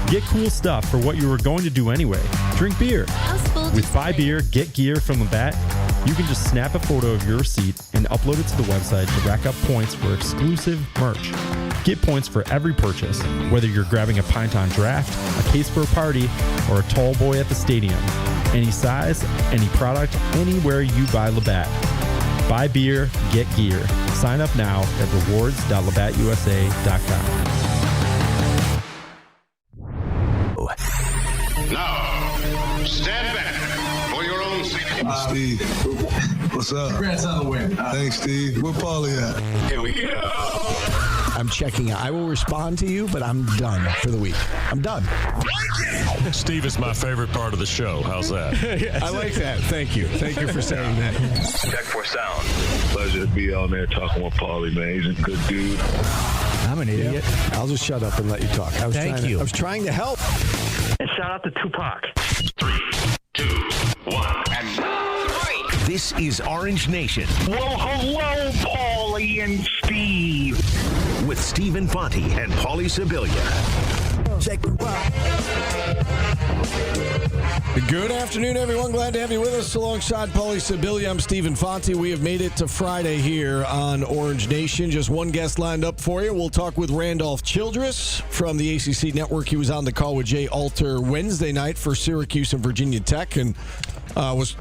Get cool stuff for what you were going to do anyway. Drink beer. With Buy Beer, Get Gear from Labatt, you can just snap a photo of your receipt and upload it to the website to rack up points for exclusive merch. Get points for every purchase, whether you're grabbing a pint on draft, a case for a party, or a tall boy at the stadium. Any size, any product, anywhere you buy Labatt. Buy beer, get gear. Sign up now at rewards.labattusa.com. Now, stand back for your own safety. Steve, what's up? Congrats on the win. Thanks, Steve. Where Paulie at? Here we go. I'm checking out. I will respond to you, but I'm done for the week. I'm done. Steve is my favorite part of the show. How's that? Yes. I like that. Thank you. Thank you for saying that. Check for sound. Pleasure to be on there talking with Paulie, man. He's a good dude. I'm an idiot. I'll just shut up and let you talk. I was trying to help. And shout out to Tupac. 3, 2, 1, and This is Orange Nation. Well, hello, Paulie and Steve. With Stephen Fonte and Paulie Sibilia. Check it out. Good afternoon, everyone. Glad to have you with us alongside Paulie Sibilia. I'm Stephen Fonte. We have made it to Friday here on Orange Nation. Just one guest lined up for you. We'll talk with Randolph Childress from the ACC Network. He was on the call with Jay Alter Wednesday night for Syracuse and Virginia Tech and was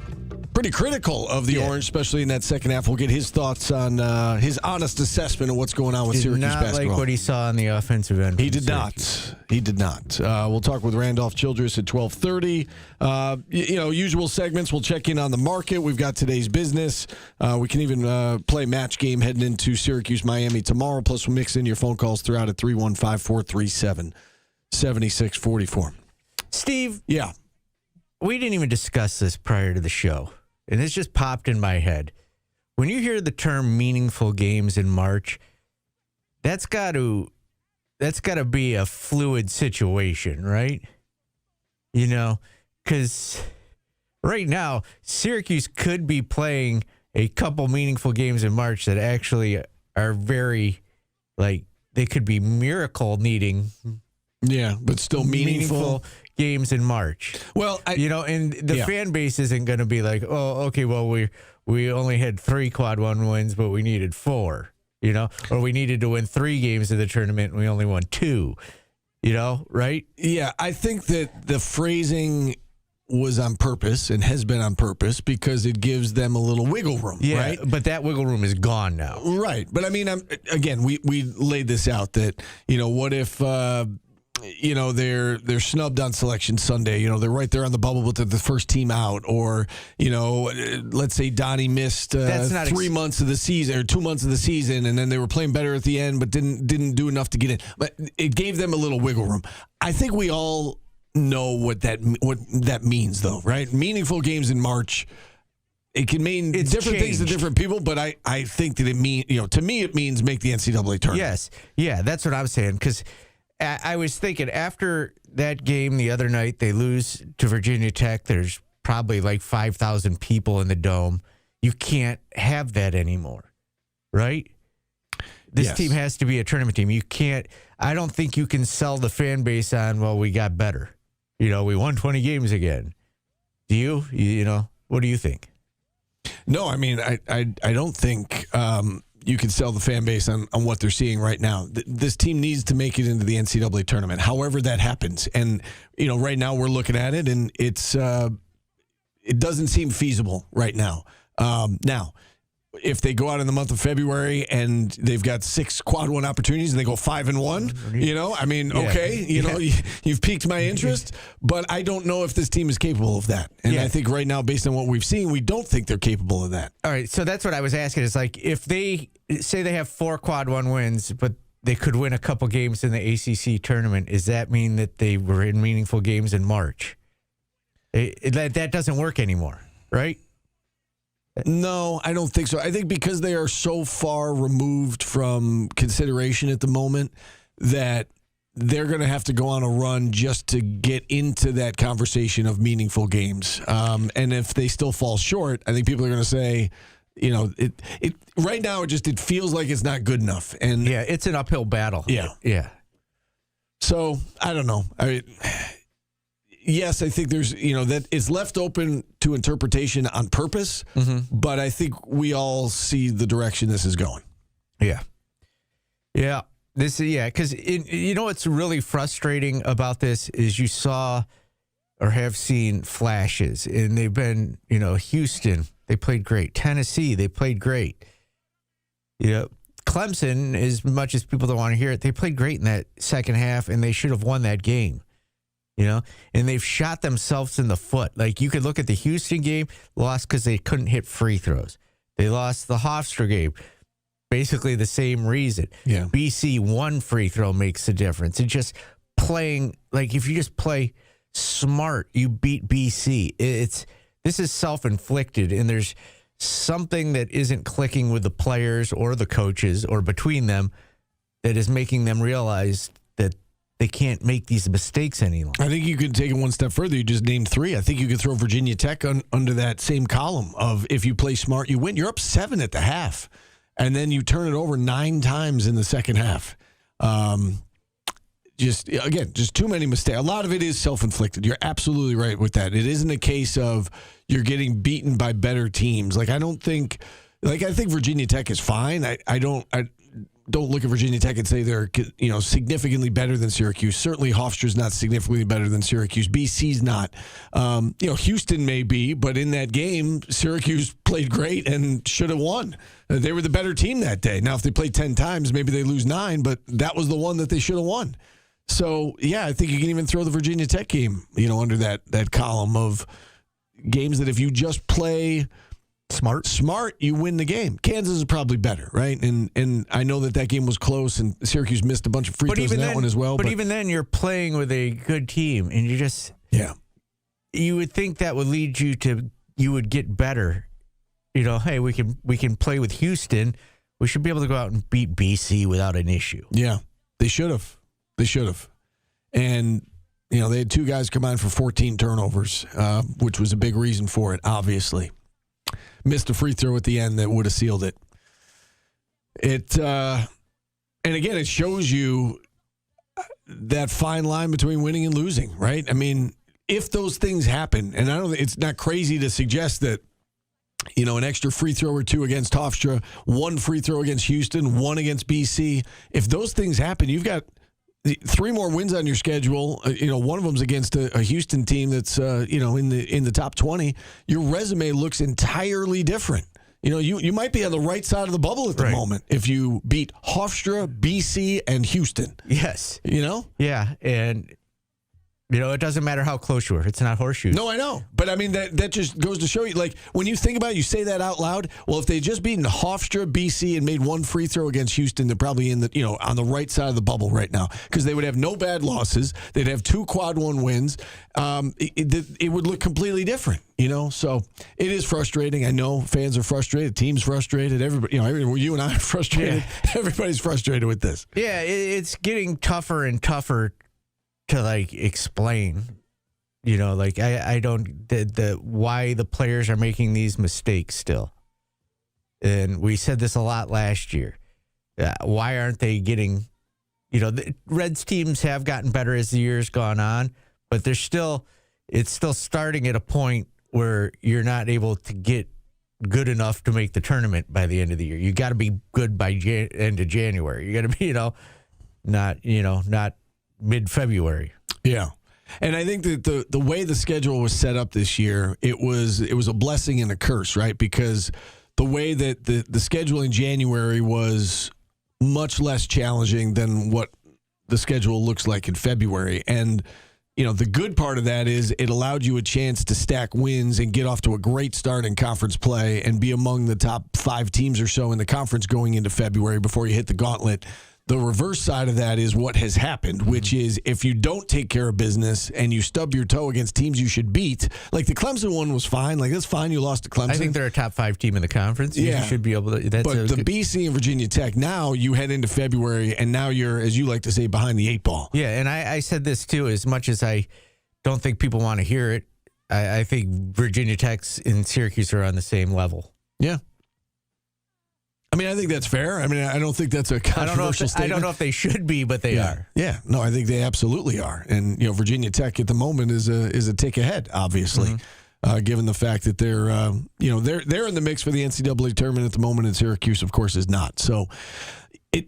pretty critical of the Orange, especially in that second half. We'll get his thoughts on his honest assessment of what's going on with Syracuse basketball. Not like what he saw on the offensive end. He did not. He did not. We'll talk with Randolph Childress at 12:30. Usual segments. We'll check in on the market. We've got today's business. We can even play match game heading into Syracuse-Miami tomorrow. Plus, we'll mix in your phone calls throughout at 315-437-7644. Steve. Yeah. We didn't even discuss this prior to the show. And this just popped in my head. When you hear the term meaningful games in March, that's got to be a fluid situation, right? You know, because right now, Syracuse could be playing a couple meaningful games in March that actually are very, they could be miracle needing. Yeah, but still meaningful games in March. Well, and the fan base isn't going to be like, oh, okay, well, we only had 3 quad one wins, but we needed 4, or we needed to win 3 games of the tournament and we only won 2, right? Yeah, I think that the phrasing was on purpose and has been on purpose because it gives them a little wiggle room, right? But that wiggle room is gone now. Right. But I mean, again, we laid this out that, what if, they're snubbed on Selection Sunday. They're right there on the bubble, but they're the first team out. Or, let's say Donnie missed 3 months of the season or 2 months of the season, and then they were playing better at the end, but didn't do enough to get in. But it gave them a little wiggle room. I think we all know what that means, though, right? Meaningful games in March. It can mean different things to different people, but I think that to me, it means make the NCAA tournament. Yes. Yeah, that's what I'm saying, because I was thinking after that game the other night, they lose to Virginia Tech. There's probably like 5,000 people in the Dome. You can't have that anymore, right? This team has to be a tournament team. You can't. I don't think you can sell the fan base on, well, we got better. We won 20 games again. Do you? What do you think? No, I mean, I don't think you can sell the fan base on what they're seeing right now. This team needs to make it into the NCAA tournament, however that happens. And, right now we're looking at it, and it doesn't seem feasible right now. Now, if they go out in the month of February and they've got 6 quad one opportunities and they go 5-1, you've piqued my interest, but I don't know if this team is capable of that. And I think right now, based on what we've seen, we don't think they're capable of that. All right, so that's what I was asking. It's like if they say they have 4 quad one wins, but they could win a couple games in the ACC tournament, does that mean that they were in meaningful games in March? That doesn't work anymore, right? No, I don't think so. I think because they are so far removed from consideration at the moment that they're going to have to go on a run just to get into that conversation of meaningful games. And if they still fall short, I think people are going to say, it right now it feels like it's not good enough. And it's an uphill battle. Yeah. Yeah. So I don't know. Yes, I think there's, that it's left open to interpretation on purpose, but I think we all see the direction this is going. Yeah. Yeah. Because what's really frustrating about this is you saw or have seen flashes, and they've been, Houston, they played great. Tennessee, they played great. Clemson, as much as people don't want to hear it, they played great in that second half, and they should have won that game. And they've shot themselves in the foot. Like, you could look at the Houston game, lost because they couldn't hit free throws. They lost the Hofstra game, basically the same reason. Yeah. BC, one free throw makes a difference. It's just playing, like, if you just play smart, you beat BC. This is self-inflicted, and there's something that isn't clicking with the players or the coaches or between them that is making them realize that they can't make these mistakes any longer. I think you could take it one step further. You just named 3. I think you could throw Virginia Tech under that same column of if you play smart, you win. You're up 7 at the half, and then you turn it over 9 times in the second half. Just too many mistakes. A lot of it is self-inflicted. You're absolutely right with that. It isn't a case of you're getting beaten by better teams. I think Virginia Tech is fine. I don't look at Virginia Tech and say they're significantly better than Syracuse. Certainly Hofstra's not significantly better than Syracuse. BC's not. Houston may be, but in that game, Syracuse played great and should have won. They were the better team that day. Now, if they play 10 times, maybe they lose 9, but that was the one that they should have won. So, yeah, I think you can even throw the Virginia Tech game, under that column of games that if you just play smart, you win the game. Kansas is probably better, right? And I know that game was close, and Syracuse missed a bunch of free throws in that one as well. But even then, you're playing with a good team, and you would think that would lead you would get better. Hey, we can play with Houston. We should be able to go out and beat BC without an issue. Yeah, they should have. And, they had 2 guys come on for 14 turnovers, which was a big reason for it, obviously. Missed a free throw at the end that would have sealed it. And again, it shows you that fine line between winning and losing, right? I mean, if those things happen, and it's not crazy to suggest that, an extra free throw or 2 against Hofstra, 1 free throw against Houston, 1 against BC. If those things happen, you've got 3 more wins on your schedule. One of them's against a Houston team that's in the top 20. Your resume looks entirely different. You might be on the right side of the bubble at the moment if you beat Hofstra, BC, and Houston. Yes. Yeah, and it doesn't matter how close you are. It's not horseshoes. No, I know. But, I mean, that just goes to show you, when you think about it, you say that out loud. Well, if they just beaten Hofstra, BC, and made 1 free throw against Houston, they're probably in the, on the right side of the bubble right now because they would have no bad losses. They'd have 2 quad 1 wins. It would look completely different, So it is frustrating. I know fans are frustrated. Team's frustrated. Everybody, you and I are frustrated. Yeah. Everybody's frustrated with this. Yeah, it's getting tougher and tougher to explain, I don't why the players are making these mistakes still. And we said this a lot last year. Why aren't they getting, the Reds teams have gotten better as the year's gone on, but it's still starting at a point where you're not able to get good enough to make the tournament by the end of the year. You got to be good by end of January. You got to be, not mid-February. Yeah. And I think that the way the schedule was set up this year, it was a blessing and a curse, right? Because the way that the schedule in January was much less challenging than what the schedule looks like in February. And, the good part of that is it allowed you a chance to stack wins and get off to a great start in conference play and be among the top 5 teams or so in the conference going into February before you hit the gauntlet. The reverse side of that is what has happened, which is if you don't take care of business and you stub your toe against teams you should beat, like the Clemson one was fine. That's fine. You lost to Clemson. I think they're a top 5 team in the conference. Yeah. You should be able to. But the BC and Virginia Tech, now you head into February, and now you're, as you like to say, behind the 8 ball. Yeah, and I said this too, as much as I don't think people want to hear it, I think Virginia Tech and Syracuse are on the same level. Yeah. I mean, I think that's fair. I mean, I don't think that's a controversial statement. I don't know if they should be, but they are. Yeah, no, I think they absolutely are. And Virginia Tech at the moment is a tick ahead, obviously, given the fact that they're in the mix for the NCAA tournament at the moment, and Syracuse, of course, is not. So,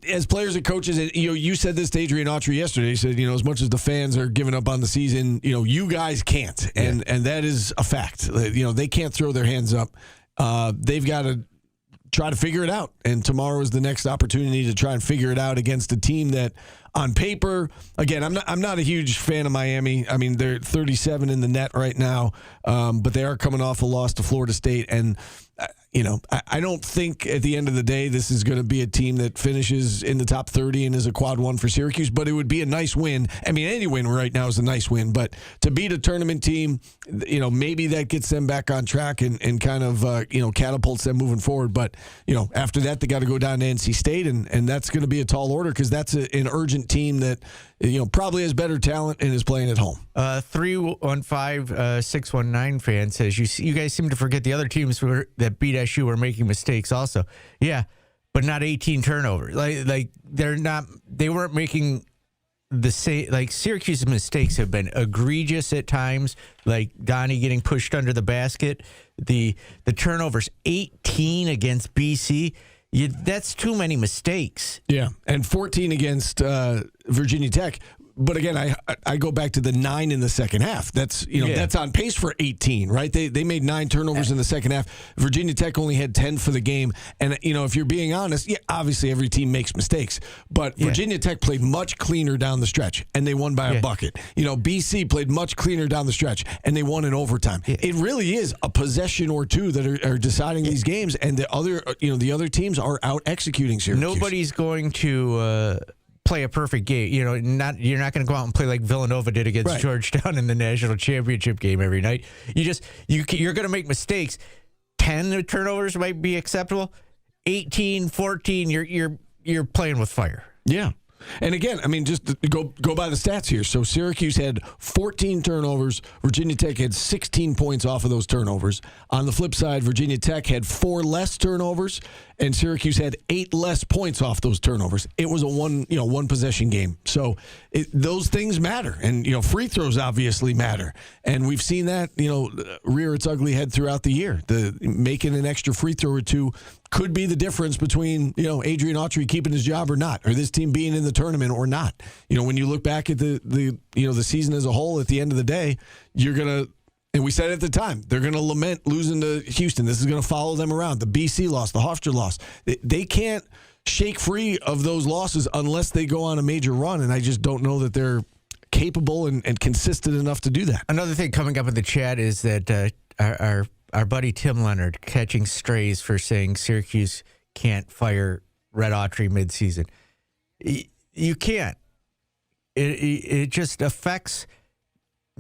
as players and coaches, you said this to Adrian Autry yesterday. You said, as much as the fans are giving up on the season, you guys can't, and that is a fact. They can't throw their hands up. They've got to try to figure it out. And tomorrow is the next opportunity to try and figure it out against a team that, on paper, again, I'm not a huge fan of Miami. I mean, they're 37 in the net right now, but they are coming off a loss to Florida State. And, I don't think at the end of the day this is going to be a team that finishes in the top 30 and is a quad one for Syracuse, but it would be a nice win. I mean, any win right now is a nice win, but to beat a tournament team, maybe that gets them back on track and kind of, catapults them moving forward. But, after that, they got to go down to NC State, and that's going to be a tall order because that's an urgent team that, probably has better talent and is playing at home. 315-619 fan says, you guys seem to forget the other teams that beat SU were making mistakes also. Yeah, but not 18 turnovers. Like they weren't making the same. Like, Syracuse's mistakes have been egregious at times, like Donnie getting pushed under the basket. The turnovers, 18 against BC. That's too many mistakes. Yeah, and 14 against Virginia Tech. But again, I go back to the 9 in the second half. That's that's on pace for 18, right? They made 9 turnovers in the second half. Virginia Tech only had 10 for the game. And if you're being honest, obviously every team makes mistakes. But Virginia Tech played much cleaner down the stretch, and they won by a bucket. BC played much cleaner down the stretch, and they won in overtime. It really is a possession or two that are deciding these games, and the other teams are out executing Syracuse. Nobody's going to play a perfect game. You're not going to go out and play like Villanova did against Georgetown in the national championship game every night. You're going to make mistakes. 10 turnovers might be acceptable. 18, 14, you're playing with fire. Yeah. And again, I mean, just go by the stats here. So Syracuse had 14 turnovers. Virginia Tech had 16 points off of those turnovers. On the flip side, Virginia Tech had 4 less turnovers, and Syracuse had 8 less points off those turnovers. It was a one possession game. So those things matter, and free throws obviously matter, and we've seen that rear its ugly head throughout the year. Making an extra free throw or two could be the difference between Adrian Autry keeping his job or not, or this team being in the tournament or not. When you look back at the season as a whole, at the end of the day, you're gonna. And we said at the time, they're going to lament losing to Houston. This is going to follow them around. The BC loss, the Hofstra loss. They can't shake free of those losses unless they go on a major run, and I just don't know that they're capable and consistent enough to do that. Another thing coming up in the chat is that our buddy Tim Leonard catching strays for saying Syracuse can't fire Red Autry midseason. You can't. It just affects...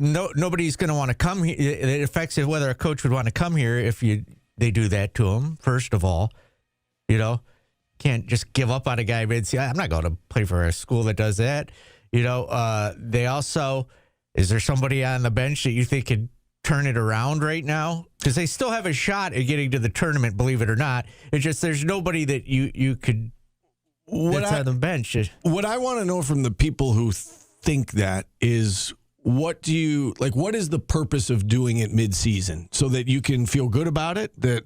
nobody's going to want to come here. It affects whether a coach would want to come here if they do that to him. First of all, can't just give up on a guy mid-season. I'm not going to play for a school that does that. They also, is there somebody on the bench that you think could turn it around right now? Because they still have a shot at getting to the tournament, believe it or not. It's just there's nobody that you could that's on the bench. What I want to know from the people who think that is, what is the purpose of doing it mid-season so that you can feel good about it? That,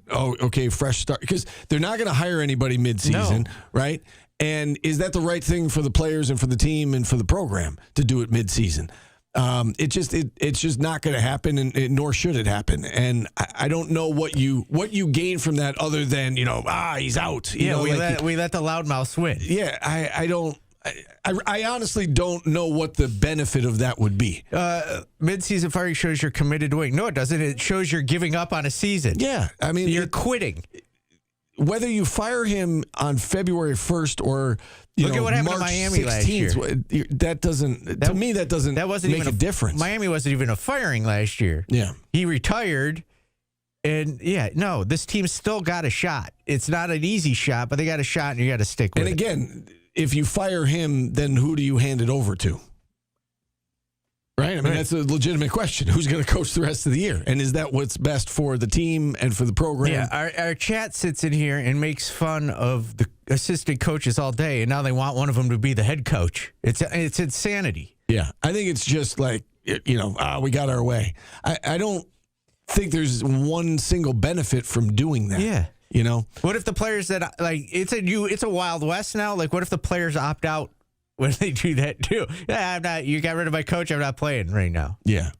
fresh start. Because they're not going to hire anybody mid-season, right? And is that the right thing for the players and for the team and for the program to do it mid-season? It's just not going to happen, and nor should it happen. And I don't know what you gain from that other than he's out. We let the loudmouths win. Yeah, I don't. I honestly don't know what the benefit of that would be. Mid-season firing shows you're committed to winning. No, it doesn't. It shows you're giving up on a season. Yeah, I mean, you're quitting. Whether you fire him on February 1st or look at what happened March to Miami 16th, last year. That wasn't make a difference. Miami wasn't even a firing last year. Yeah, he retired. And, this team's still got a shot. It's not an easy shot, but they got a shot, and you got to stick with it. And again, if you fire him, then who do you hand it over to? Right? I mean, that's a legitimate question. Who's going to coach the rest of the year? And is that what's best for the team and for the program? Yeah, our chat sits in here and makes fun of the assistant coaches all day, and now they want one of them to be the head coach. It's insanity. Yeah, I think it's just like, we got our way. I don't think there's one single benefit from doing that. Yeah. What if the players that, like, it's a Wild West now? Like, what if the players opt out when they do that too? Yeah, you got rid of my coach, I'm not playing right now. Yeah.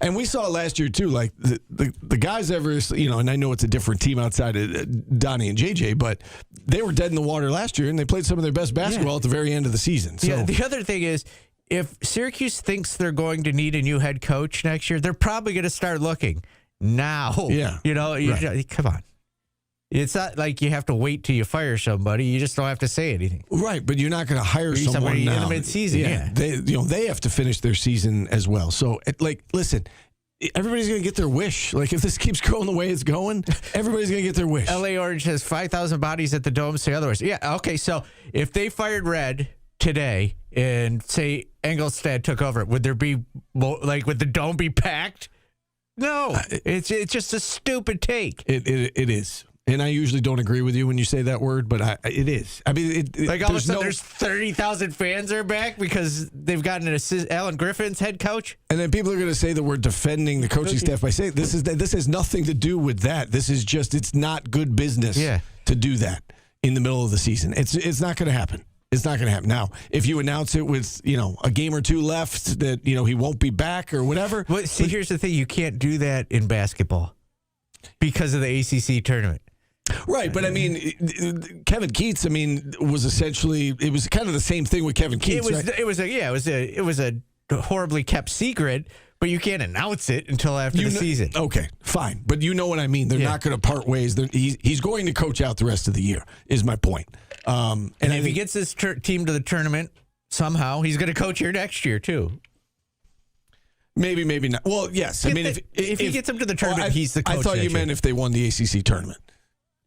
And we saw it last year too, like the guys ever, and I know it's a different team outside of Donnie and JJ, but they were dead in the water last year and they played some of their best basketball at the very end of the season. So the other thing is, if Syracuse thinks they're going to need a new head coach next year, they're probably going to start looking now. Yeah. Right. Come on. It's not like you have to wait till you fire somebody. You just don't have to say anything. Right, but you're not going to hire somebody now. In the midseason. Yeah. They have to finish their season as well. So, listen, everybody's going to get their wish. Like, if this keeps going the way it's going, everybody's going to get their wish. LA Orange has 5,000 bodies at the Dome. Say otherwise. Yeah, okay, so if they fired Red today and, say, Engelstad took over, would there be, would the Dome be packed? No. It's just a stupid take. It is. And I usually don't agree with you when you say that word, but it is. I mean, all of a sudden there's 30,000 fans are back because they've gotten an assist. Alan Griffin's head coach. And then people are going to say that we're defending the coaching staff by saying this has nothing to do with that. This is just, it's not good business to do that in the middle of the season. It's not going to happen. It's not going to happen. Now, if you announce it with, a game or two left that, he won't be back or whatever. Well, see, here's the thing. You can't do that in basketball because of the ACC tournament. Right, but I mean, Kevin Keats, was essentially, it was kind of the same thing with Kevin Keats. It was a horribly kept secret, but you can't announce it until after the season. Okay, fine, but you know what I mean. They're not going to part ways. He's going to coach out the rest of the year. Is my point. And if he gets his team to the tournament somehow, he's going to coach here next year too. Maybe not. Well, yes. If he gets them to the tournament, he's the coach. I thought you meant if they won the ACC tournament.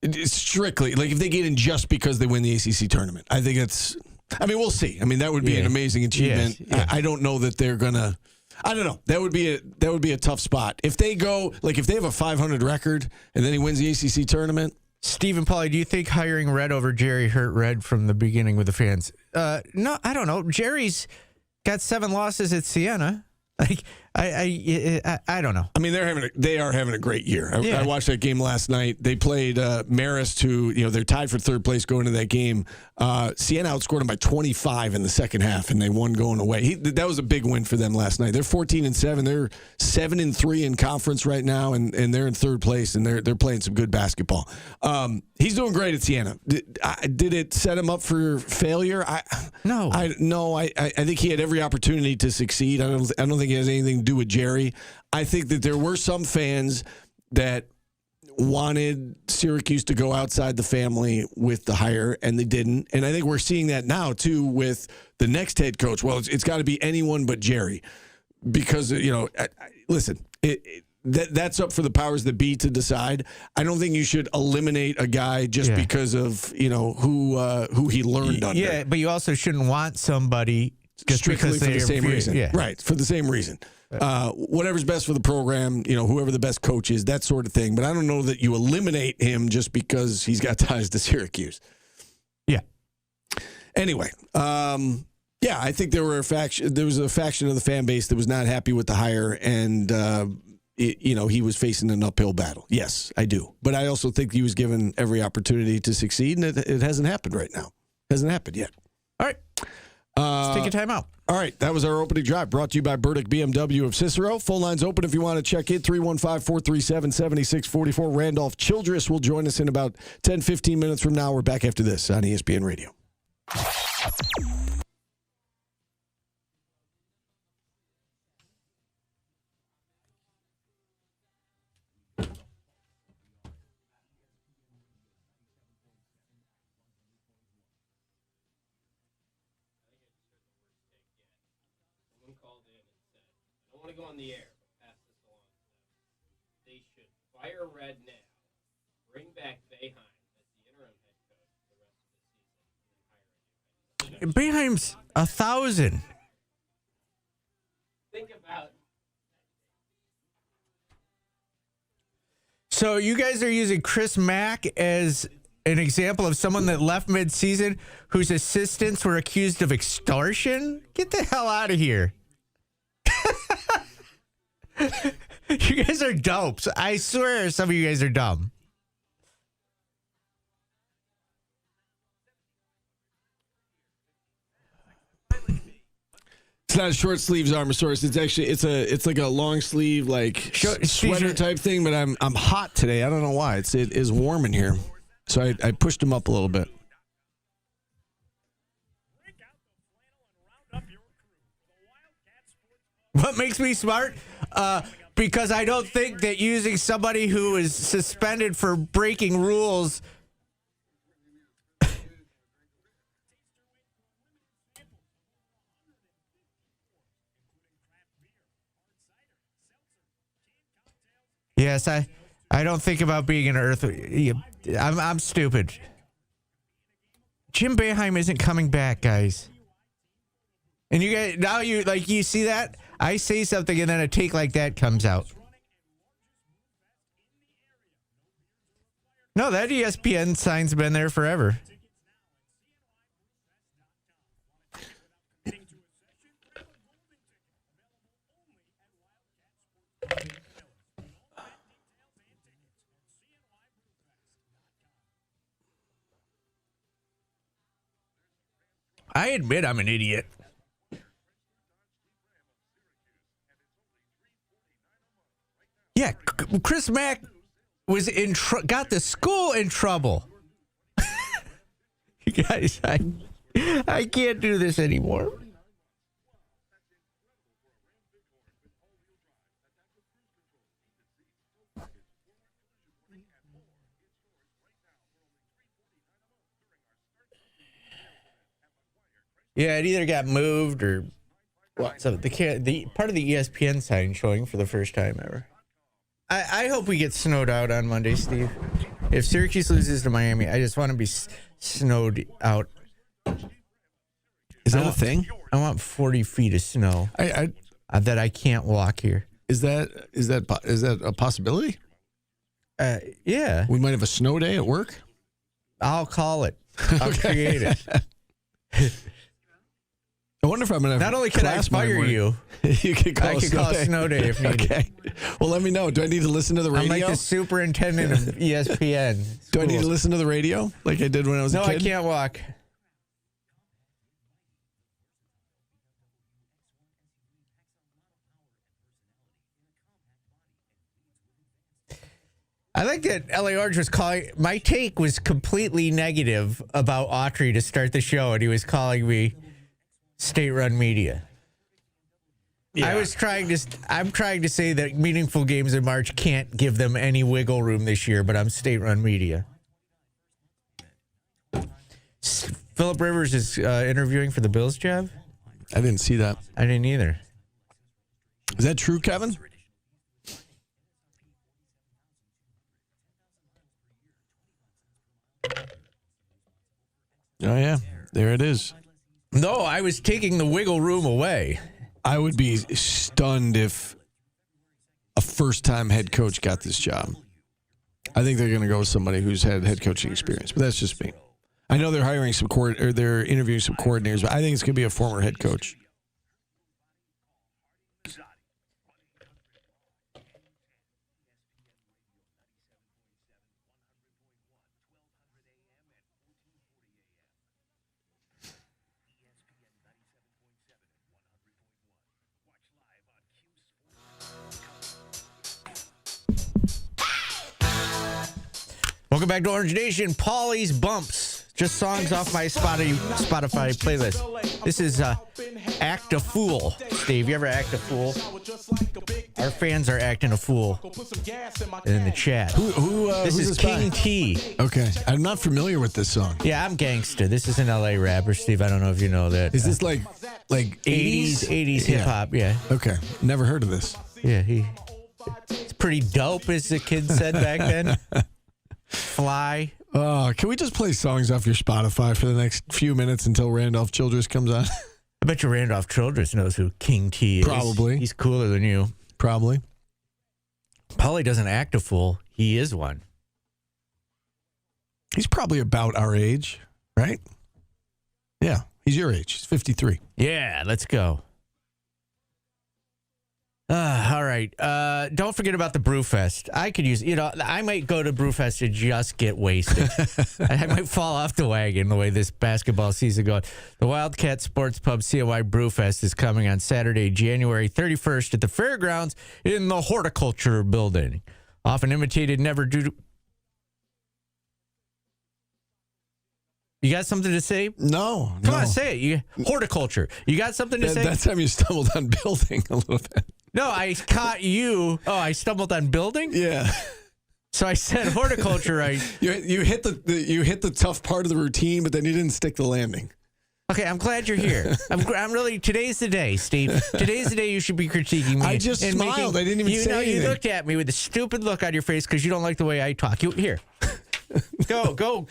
It's strictly, like if they get in just because they win the ACC tournament. I think we'll see. That would be an amazing achievement. Yes. I don't know that they're going to, I don't know. That would be a tough spot. If they go, if they have a 500 record and then he wins the ACC tournament. Stephen Paulie, do you think hiring Red over Jerry hurt Red from the beginning with the fans? No, I don't know. Jerry's got 7 losses at Siena. I don't know. They are having a great year. I watched that game last night. They played Marist, who they're tied for third place going into that game. Siena outscored them by 25 in the second half, and they won going away. That was a big win for them last night. They're 14-7. They're 7-3 in conference right now, and they're in third place, and they're playing some good basketball. He's doing great at Siena. Did it set him up for failure? No. I think he had every opportunity to succeed. I don't think it has anything to do with Jerry. I think that there were some fans that wanted Syracuse to go outside the family with the hire, and they didn't. And I think we're seeing that now, too, with the next head coach. Well, it's got to be anyone but Jerry because, listen, that's up for the powers that be to decide. I don't think you should eliminate a guy just because of, who he learned under. Yeah, but you also shouldn't want somebody just strictly because for the same reason. Yeah. Right, for the same reason. Whatever's best for the program, whoever the best coach is, that sort of thing. But I don't know that you eliminate him just because he's got ties to Syracuse. Yeah. Anyway, I think there was a faction of the fan base that was not happy with the hire, and he was facing an uphill battle. Yes, I do. But I also think he was given every opportunity to succeed, and it hasn't happened right now. Hasn't happened yet. All right. Let's take a time out. All right, that was our opening drive, brought to you by Burdick BMW of Cicero. Phone lines open if you want to check in, 315-437-7644. Randolph Childress will join us in about 10, 15 minutes from now. We're back after this on ESPN Radio. Go on the air, pass this along. They should fire Red now, bring back Boeheim as the interim head coach for the rest of the season, and hire a new head coach. Boeheim's 1,000. Think about So you guys are using Chris Mack as an example of someone that left mid-season whose assistants were accused of extortion? Get the hell out of here. You guys are dopes. I swear some of you guys are dumb. It's not a short sleeves Armosaurus. It's actually it's like a long sleeve sweater type thing. But I'm hot today. I don't know why. It is warm in here, so I pushed them up a little bit. What makes me smart? Because I don't think that using somebody who is suspended for breaking rules. Yes, I don't think about being an Earth. I'm stupid. Jim Boeheim isn't coming back, guys. And you guys now you see that? I say something and then a take like that comes out. No, that ESPN sign's been there forever. I admit I'm an idiot. Yeah, Chris Mack was got the school in trouble. You guys, I can't do this anymore. Yeah, it either got moved or what. So the part of the ESPN sign showing for the first time ever. I hope we get snowed out on Monday, Steve. If Syracuse loses to Miami, I just want to be snowed out. Is that a thing? I want 40 feet of snow. That I can't walk here. Is that a possibility? Yeah. We might have a snow day at work. I'll call it. I'll create it. I wonder if I'm going to. Not only can I fire you, you can call I can call a snow day if needed. Okay. Well, let me know. Do I need to listen to the radio? I'm like the superintendent of ESPN. Do I need to listen to the radio like I did when I was a kid? No, I can't walk. I like that LA Orange was calling. My take was completely negative about Autry to start the show, and he was calling me state-run media. Yeah. I'm trying to say that meaningful games in March can't give them any wiggle room this year, but I'm state-run media. Phillip Rivers is interviewing for the Bills job? I didn't see that. I didn't either. Is that true, Kevin? Oh, yeah. There it is. No, I was taking the wiggle room away. I would be stunned if a first-time head coach got this job. I think they're going to go with somebody who's had head coaching experience, but that's just me. I know they're hiring they're interviewing some coordinators, but I think it's going to be a former head coach. Welcome back to Orange Nation. Paulie's Bumps. Just songs off my Spotify playlist. This is Act a Fool. Steve, you ever act a fool? Our fans are acting a fool in the chat. This is King T. Okay. I'm not familiar with this song. Yeah, I'm gangsta. This is an LA rapper, Steve. I don't know if you know that. Is this like 80s hip hop? Yeah. Okay. Never heard of this. Yeah, it's pretty dope, as the kids said back then. Fly. Can we just play songs off your Spotify for the next few minutes until Randolph Childress comes on? I bet you Randolph Childress knows who King T is. Probably. He's cooler than you. Probably. Paulie doesn't act a fool. He is one. He's probably about our age, right? Yeah, he's your age. He's 53. Yeah, let's go. All right. Don't forget about the Brewfest. I could use, I might go to Brewfest to just get wasted. I might fall off the wagon the way this basketball season goes. The Wildcat Sports Pub COI Brewfest is coming on Saturday, January 31st at the Fairgrounds in the Horticulture Building. Often imitated, never do. You got something to say? No. Come on, say it. Horticulture. You got something to say? That time you stumbled on building a little bit. No, I caught you. Oh, I stumbled on building? Yeah. So I said horticulture. You hit the tough part of the routine, but then you didn't stick the landing. Okay, I'm glad you're here. I'm really, today's the day, Steve. Today's the day you should be critiquing me. I just smiled. I didn't even say anything. You looked at me with a stupid look on your face because you don't like the way I talk. Here. Go. No.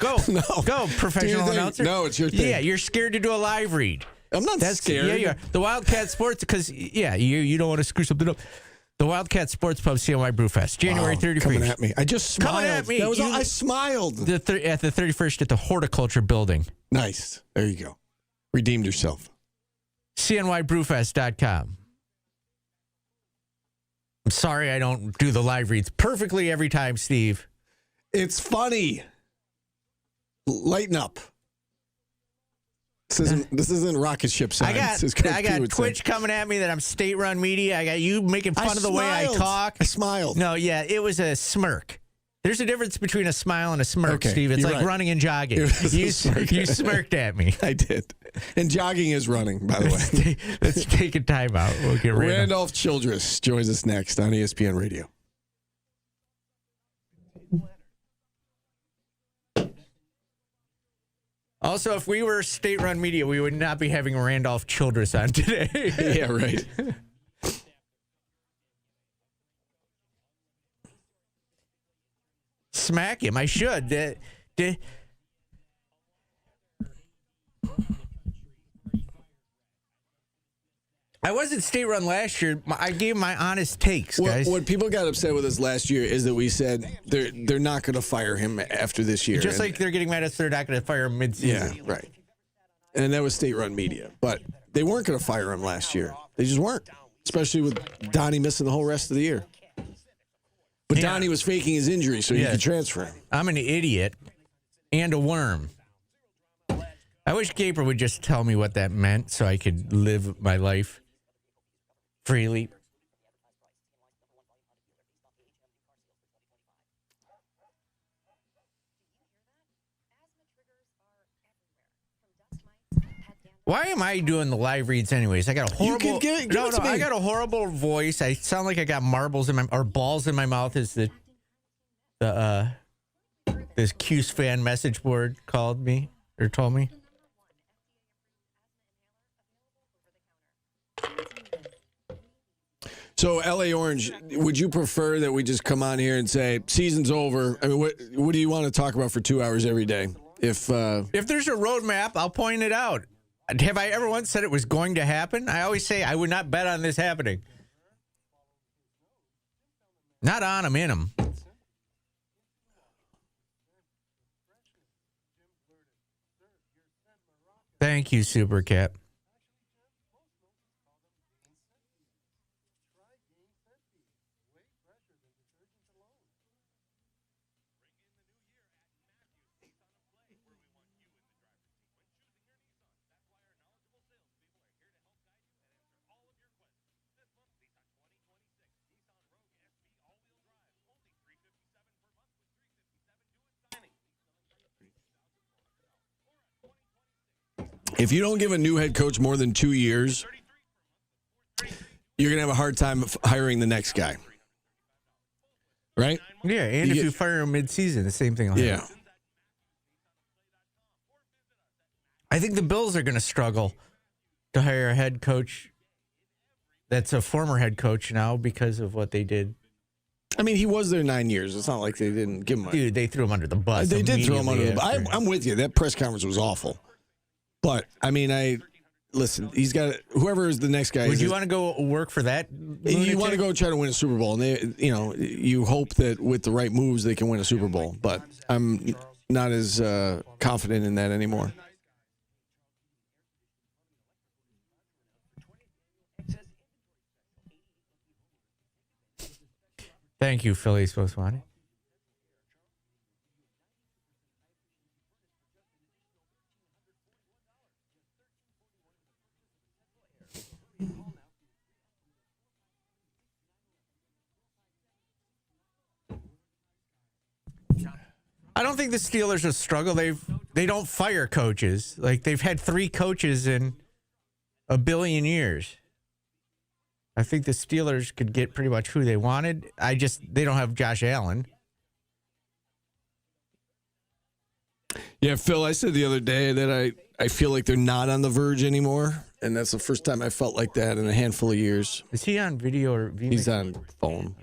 Go, professional announcer. No, it's your thing. Yeah, you're scared to do a live read. I'm not scared. Yeah, you are. The Wildcat Sports, because, you don't want to screw something up. The Wildcat Sports Pub COI Brewfest, January 31st. Coming at me. I just smiled. Coming at me. I smiled. At the 31st at the Horticulture Building. Nice. There you go. Redeemed yourself. CNYBrewfest.com. I'm sorry I don't do the live reads perfectly every time, Steve. It's funny. Lighten up. This isn't rocket ship science. I got Twitch coming at me that I'm state-run media. I got you making fun of the way I talk. I smiled. No, yeah, it was a smirk. There's a difference between a smile and a smirk, okay, Steve. It's like running and jogging. You smirked at me. I did. And jogging is running, by the way. Let's take a time out. We'll get Randolph Childress joins us next on ESPN Radio. Also, if we were state-run media, we would not be having Randolph Childress on today. Yeah, right. Smack him. I should. I wasn't state-run last year. I gave my honest takes, guys. What people got upset with us last year is that we said they're not going to fire him after this year. Just like they're getting mad at us, they're not going to fire him mid-season. Yeah, right. And that was state-run media. But they weren't going to fire him last year. They just weren't, especially with Donnie missing the whole rest of the year. But Donnie was faking his injury so he could transfer him. I'm an idiot and a worm. I wish Gabriel would just tell me what that meant so I could live my life freely. Why am I doing the live reads anyways? I got a horrible. I got a horrible voice. I sound like I got marbles in my balls in my mouth. Is this Cuse fan message board called me or told me? So, LA Orange, would you prefer that we just come on here and say, season's over? I mean, what do you want to talk about for 2 hours every day? If there's a roadmap, I'll point it out. Have I ever once said it was going to happen? I always say I would not bet on this happening. Not on them, in them. Thank you, Super Cat. If you don't give a new head coach more than 2 years, you're going to have a hard time hiring the next guy. Right? Yeah, and if you fire him mid-season, the same thing will happen. Yeah. I think the Bills are going to struggle to hire a head coach that's a former head coach now because of what they did. I mean, he was there 9 years. It's not like they didn't give him Dude, they threw him under the bus. They did throw him under the bus. I'm with you. That press conference was awful. But, I mean, listen, he's got whoever is the next guy. Would you want to go work for that? You want to go try to win a Super Bowl, and you hope that with the right moves they can win a Super Bowl. But I'm not as confident in that anymore. Thank you, Philly Swoswani. I don't think the Steelers will struggle. They don't fire coaches. Like, they've had 3 coaches in a billion years. I think the Steelers could get pretty much who they wanted. They don't have Josh Allen. Yeah, Phil, I said the other day that I feel like they're not on the verge anymore, and that's the first time I felt like that in a handful of years. Is he on video or VMix? He's on phone.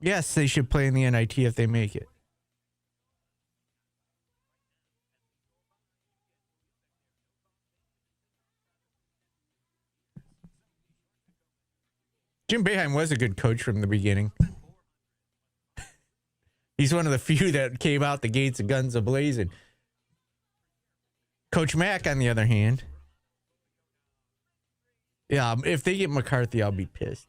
Yes, they should play in the NIT if they make it. Jim Boeheim was a good coach from the beginning. He's one of the few that came out the gates of guns a-blazing. Coach Mack, on the other hand, yeah, if they get McCarthy, I'll be pissed.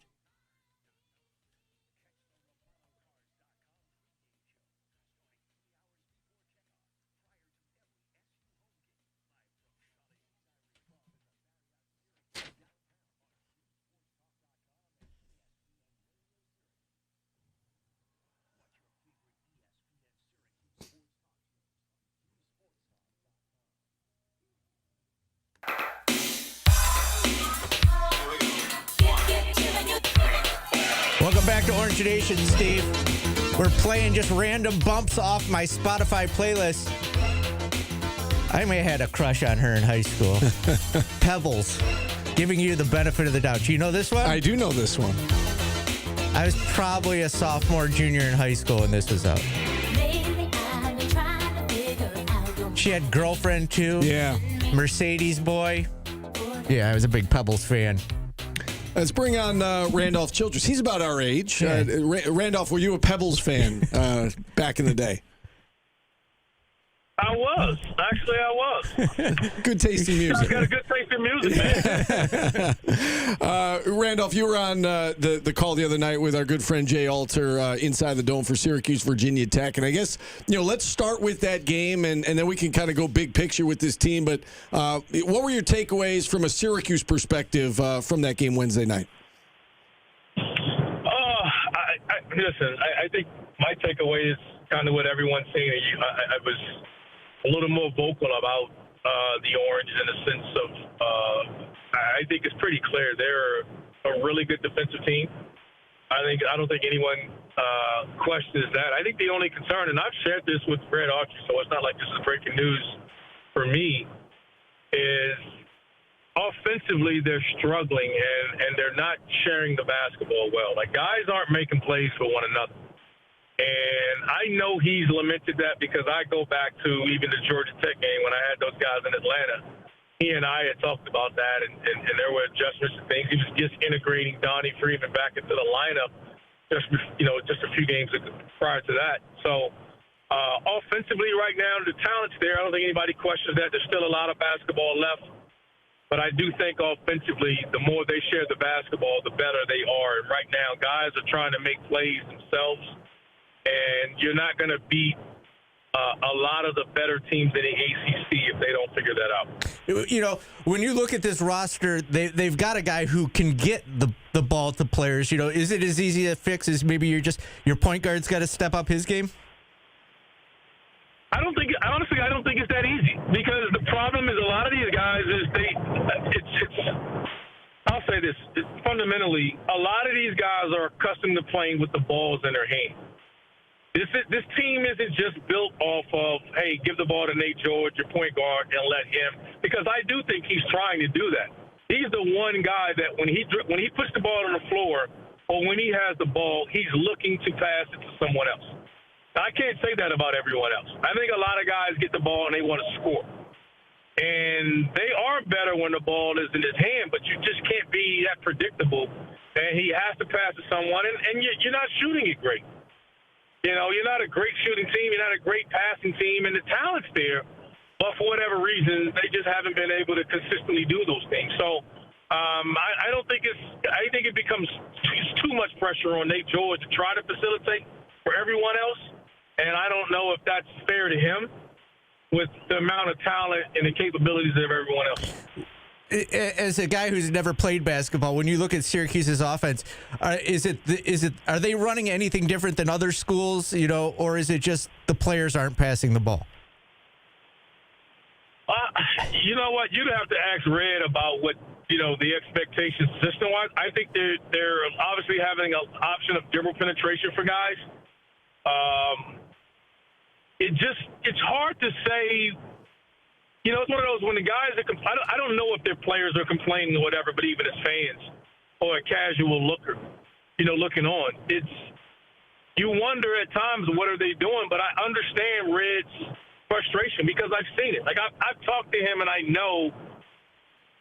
Welcome back to Orange Nation, Steve. We're playing just random bumps off my Spotify playlist. I may have had a crush on her in high school. Pebbles, giving you the benefit of the doubt. Do you know this one? I do know this one. I was probably a sophomore, junior in high school when this was out. She had Girlfriend, too. Yeah. Mercedes Boy. Yeah, I was a big Pebbles fan. Let's bring on Randolph Childress. He's about our age. Yeah. Randolph, were you a Pebbles fan back in the day? I was. Actually, I was. Good taste in music. I got a good taste in music, man. Randolph, you were on the call the other night with our good friend Jay Alter inside the dome for Syracuse, Virginia Tech. And I guess, let's start with that game, and then we can kind of go big picture with this team. But what were your takeaways from a Syracuse perspective from that game Wednesday night? Listen, I think my takeaway is kind of what everyone's saying. I was a little more vocal about the Orange in the sense of I think it's pretty clear they're a really good defensive team. I don't think anyone questions that. I think the only concern, and I've shared this with Fred Archie, so it's not like this is breaking news for me, is offensively they're struggling and they're not sharing the basketball well. Like, guys aren't making plays for one another. And I know he's lamented that because I go back to even the Georgia Tech game when I had those guys in Atlanta. He and I had talked about that, and there were adjustments and things. He was just integrating Donnie Freeman back into the lineup just a few games prior to that. So offensively right now, the talent's there. I don't think anybody questions that. There's still a lot of basketball left. But I do think offensively, the more they share the basketball, the better they are. And right now, guys are trying to make plays themselves. And you're not going to beat a lot of the better teams in the ACC if they don't figure that out. When you look at this roster, they've got a guy who can get the ball to players. Is it as easy to fix as maybe your point guard's got to step up his game? I don't think it's that easy, because the problem is a lot of these guys I'll say this, fundamentally, a lot of these guys are accustomed to playing with the balls in their hand. This team isn't just built off of, hey, give the ball to Nate George, your point guard, and let him, because I do think he's trying to do that. He's the one guy that when he puts the ball on the floor or when he has the ball, he's looking to pass it to someone else. I can't say that about everyone else. I think a lot of guys get the ball and they want to score. And they are better when the ball is in his hand, but you just can't be that predictable. And he has to pass to someone, and you're not shooting it great. You know, you're not a great shooting team. You're not a great passing team, and the talent's there. But for whatever reason, they just haven't been able to consistently do those things. So I don't think I think it becomes too much pressure on Nate George to try to facilitate for everyone else. And I don't know if that's fair to him with the amount of talent and the capabilities of everyone else. As a guy who's never played basketball, when you look at Syracuse's offense, are they running anything different than other schools, you know, or is it just the players aren't passing the ball? You know what? You'd have to ask Red about what, you know, the expectations system-wise. I think they're obviously having an option of dribble penetration for guys. It's hard to say. You know, it's one of those when the guys are I don't know if their players are complaining or whatever, but even as fans or a casual looker, you know, looking on, you wonder at times what are they doing. But I understand Red's frustration because I've seen it. Like I've talked to him and I know,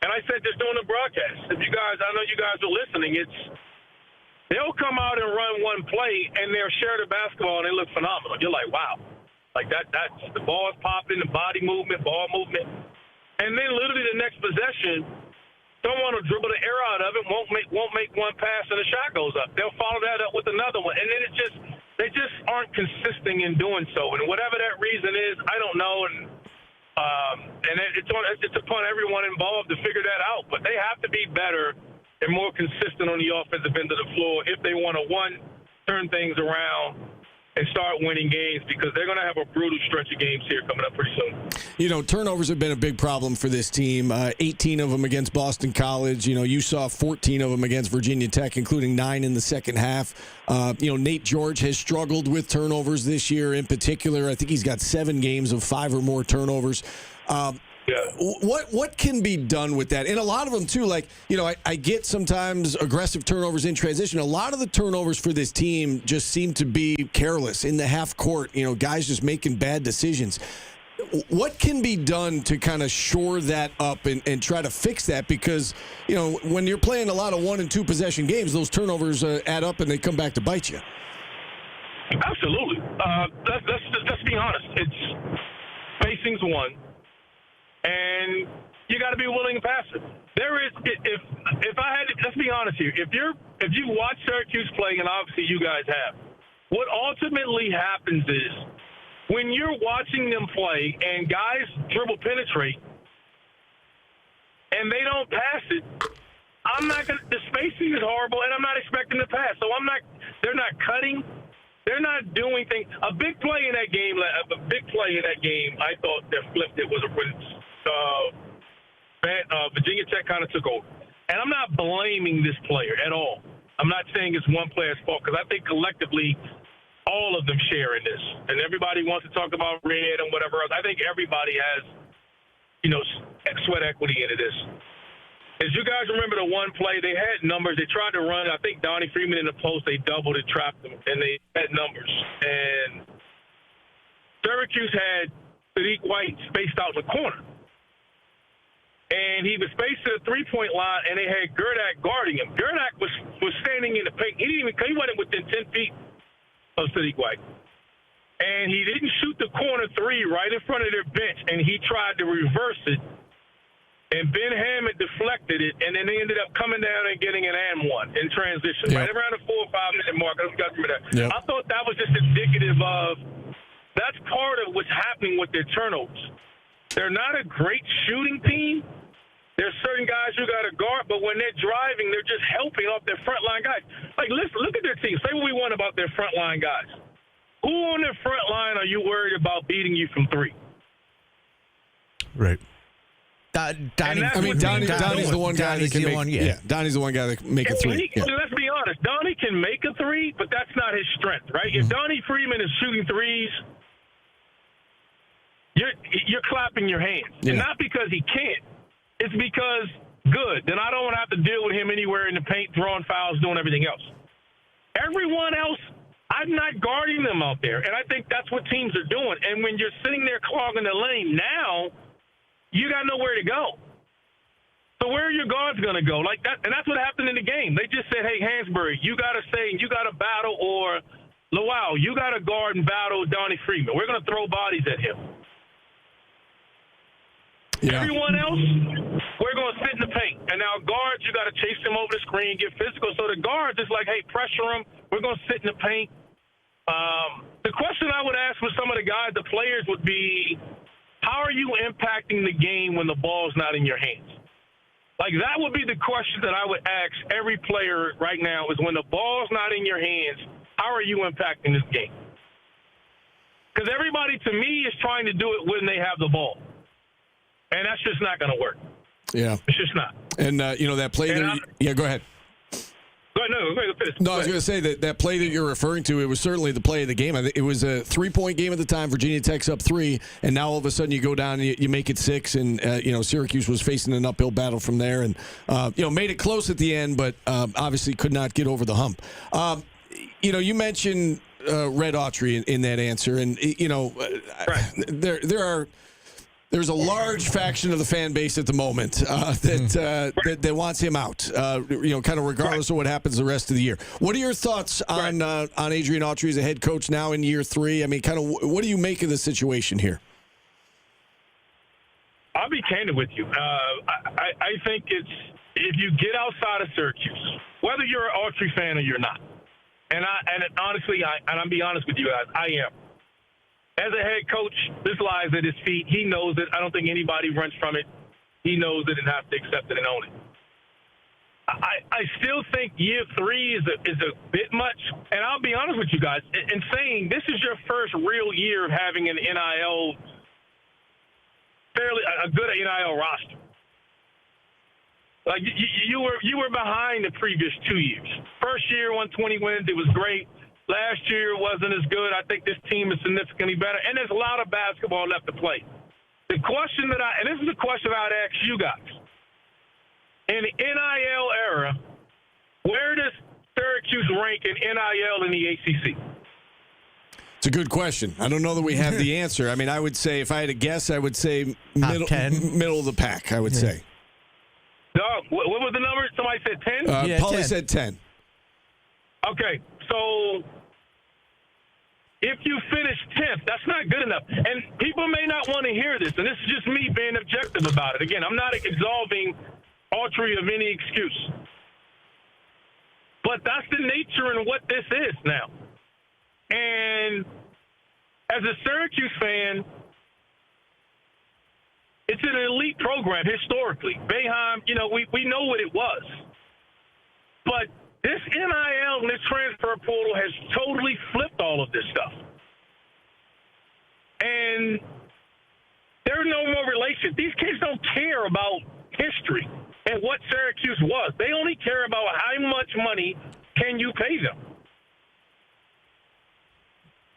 and I said this during the broadcast. If you guys, I know you guys are listening. They'll come out and run one play and they'll share the basketball and they look phenomenal. You're like, wow. Like that's the ball is popping, the body movement, ball movement. And then literally the next possession, someone will dribble the air out of it, won't make one pass and the shot goes up. They'll follow that up with another one. And then they just aren't consistent in doing so. And whatever that reason is, I don't know. And it's upon everyone involved to figure that out. But they have to be better and more consistent on the offensive end of the floor if they want to, one, turn things around and start winning games, because they're going to have a brutal stretch of games here coming up pretty soon. You know, turnovers have been a big problem for this team. 18 of them against Boston College. You know, you saw 14 of them against Virginia Tech, including 9 in the second half. You know, Nate George has struggled with turnovers this year in particular. I think he's got 7 games of 5 or more turnovers. What can be done with that? And a lot of them, too, like, you know, I get sometimes aggressive turnovers in transition. A lot of the turnovers for this team just seem to be careless in the half court, you know, guys just making bad decisions. What can be done to kind of shore that up and try to fix that? Because, you know, when you're playing a lot of 1- and 2-possession games, those turnovers add up and they come back to bite you. Absolutely. Let's be honest. It's spacing's one. And you got to be willing to pass it. There is, if I had to, let's be honest here. If you've watched Syracuse play, and obviously you guys have, what ultimately happens is when you're watching them play and guys dribble penetrate and they don't pass it, the spacing is horrible, and I'm not expecting to pass. So they're not cutting. They're not doing things. A big play in that game, I thought that flipped it was Virginia Tech kind of took over. And I'm not blaming this player at all. I'm not saying it's one player's fault, because I think collectively all of them share in this. And everybody wants to talk about Red and whatever else. I think everybody has, you know, sweat equity into this. As you guys remember the one play, they had numbers. They tried to run, I think, Donnie Freeman in the post. They doubled it, trapped them, and they had numbers. And Syracuse had Sadiq White spaced out in the corner. And he was spaced to the three-point line, and they had Gerdak guarding him. Gerdak was standing in the paint. He wasn't within 10 feet of Sadiq White. And he didn't shoot the corner three right in front of their bench, and he tried to reverse it. And Ben Hammond deflected it, and then they ended up coming down and getting an and one in transition. Yep. Right around the 4 or 5 minute mark. I don't know if you guys remember that. Yep. I thought that was just indicative of that's part of what's happening with their turnovers. They're not a great shooting team. There's certain guys who got to guard, but when they're driving, they're just helping off their frontline guys. Like, listen, look at their team. Say what we want about their frontline guys. Who on their front line are you worried about beating you from three? Right. Donnie's the one guy that can make. Donnie's the one guy that can make a three. Let's be honest. Donnie can make a three, but that's not his strength, right? Mm-hmm. If Donnie Freeman is shooting threes, you're clapping your hands, and not because he can't. It's because good. Then I don't want to have to deal with him anywhere in the paint, throwing fouls, doing everything else. Everyone else I'm not guarding them out there, and I think that's what teams are doing. And when you're sitting there clogging the lane, now you got nowhere to go. So where are your guards going to go? Like that, and that's what happened in the game. They just said, "Hey, Hansberry, you got to stay, you got to battle, or Lowell, you got to guard and battle Donnie Freeman. We're going to throw bodies at him." Yeah. Everyone else, we're going to sit in the paint. And now guards, you got to chase them over the screen, get physical. So the guards is like, hey, pressure them. We're going to sit in the paint. The question I would ask with some of the guys, the players, would be, how are you impacting the game when the ball's not in your hands? Like, that would be the question that I would ask every player right now is, when the ball's not in your hands, how are you impacting this game? Because everybody, to me, is trying to do it when they have the ball. And that's just not going to work. Yeah. It's just not. And, that play there. Yeah, go ahead. Go ahead. No, I was going to say that that play that you're referring to, it was certainly the play of the game. I think it was a 3-point game at the time. Virginia Tech's up 3, and now all of a sudden you go down and you make it 6, and Syracuse was facing an uphill battle from there, and made it close at the end, but obviously could not get over the hump. You mentioned Red Autry in that answer, and There's a large faction of the fan base at the moment that wants him out, kind of regardless of what happens the rest of the year. What are your thoughts on Adrian Autry as a head coach now in year 3? I mean, kind of what do you make of the situation here? I'll be candid with you. I think it's, if you get outside of Syracuse, whether you're an Autry fan or you're not, and honestly, I'll be honest with you guys, I am. As a head coach, this lies at his feet. He knows it. I don't think anybody runs from it. He knows it and has to accept it and own it. I still think year 3 is a bit much. And I'll be honest with you guys, in saying this is your first real year of having an NIL, a good NIL roster. Like you were behind the previous 2 years. First year, 120 wins. It was great. Last year wasn't as good. I think this team is significantly better, and there's a lot of basketball left to play. The question and this is a question I'd ask you guys. In the NIL era, where does Syracuse rank in NIL in the ACC? It's a good question. I don't know that we have the answer. I mean, I would say, if I had to guess, I would say middle of the pack, I would say. What was the number? Somebody said 10? Paulie said 10. Okay, so if you finish 10th, that's not good enough. And people may not want to hear this, and this is just me being objective about it. Again, I'm not absolving Autry of any excuse. But that's the nature and what this is now. And as a Syracuse fan, it's an elite program historically. Boeheim, we know what it was. But this NIL and this transfer portal has totally flipped all of this stuff. And there's no more relation. These kids don't care about history and what Syracuse was. They only care about how much money can you pay them.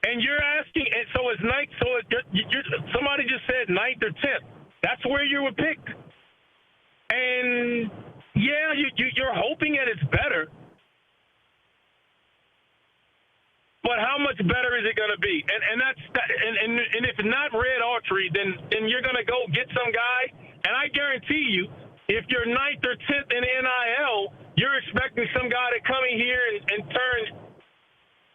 And you're asking, and so it's ninth. Somebody just said 9th or 10th. That's where you were picked. And yeah, you're hoping that it's better. But how much better is it going to be? And if not Red Autry, then you're going to go get some guy. And I guarantee you, if you're 9th or 10th in NIL, you're expecting some guy to come in here and turn,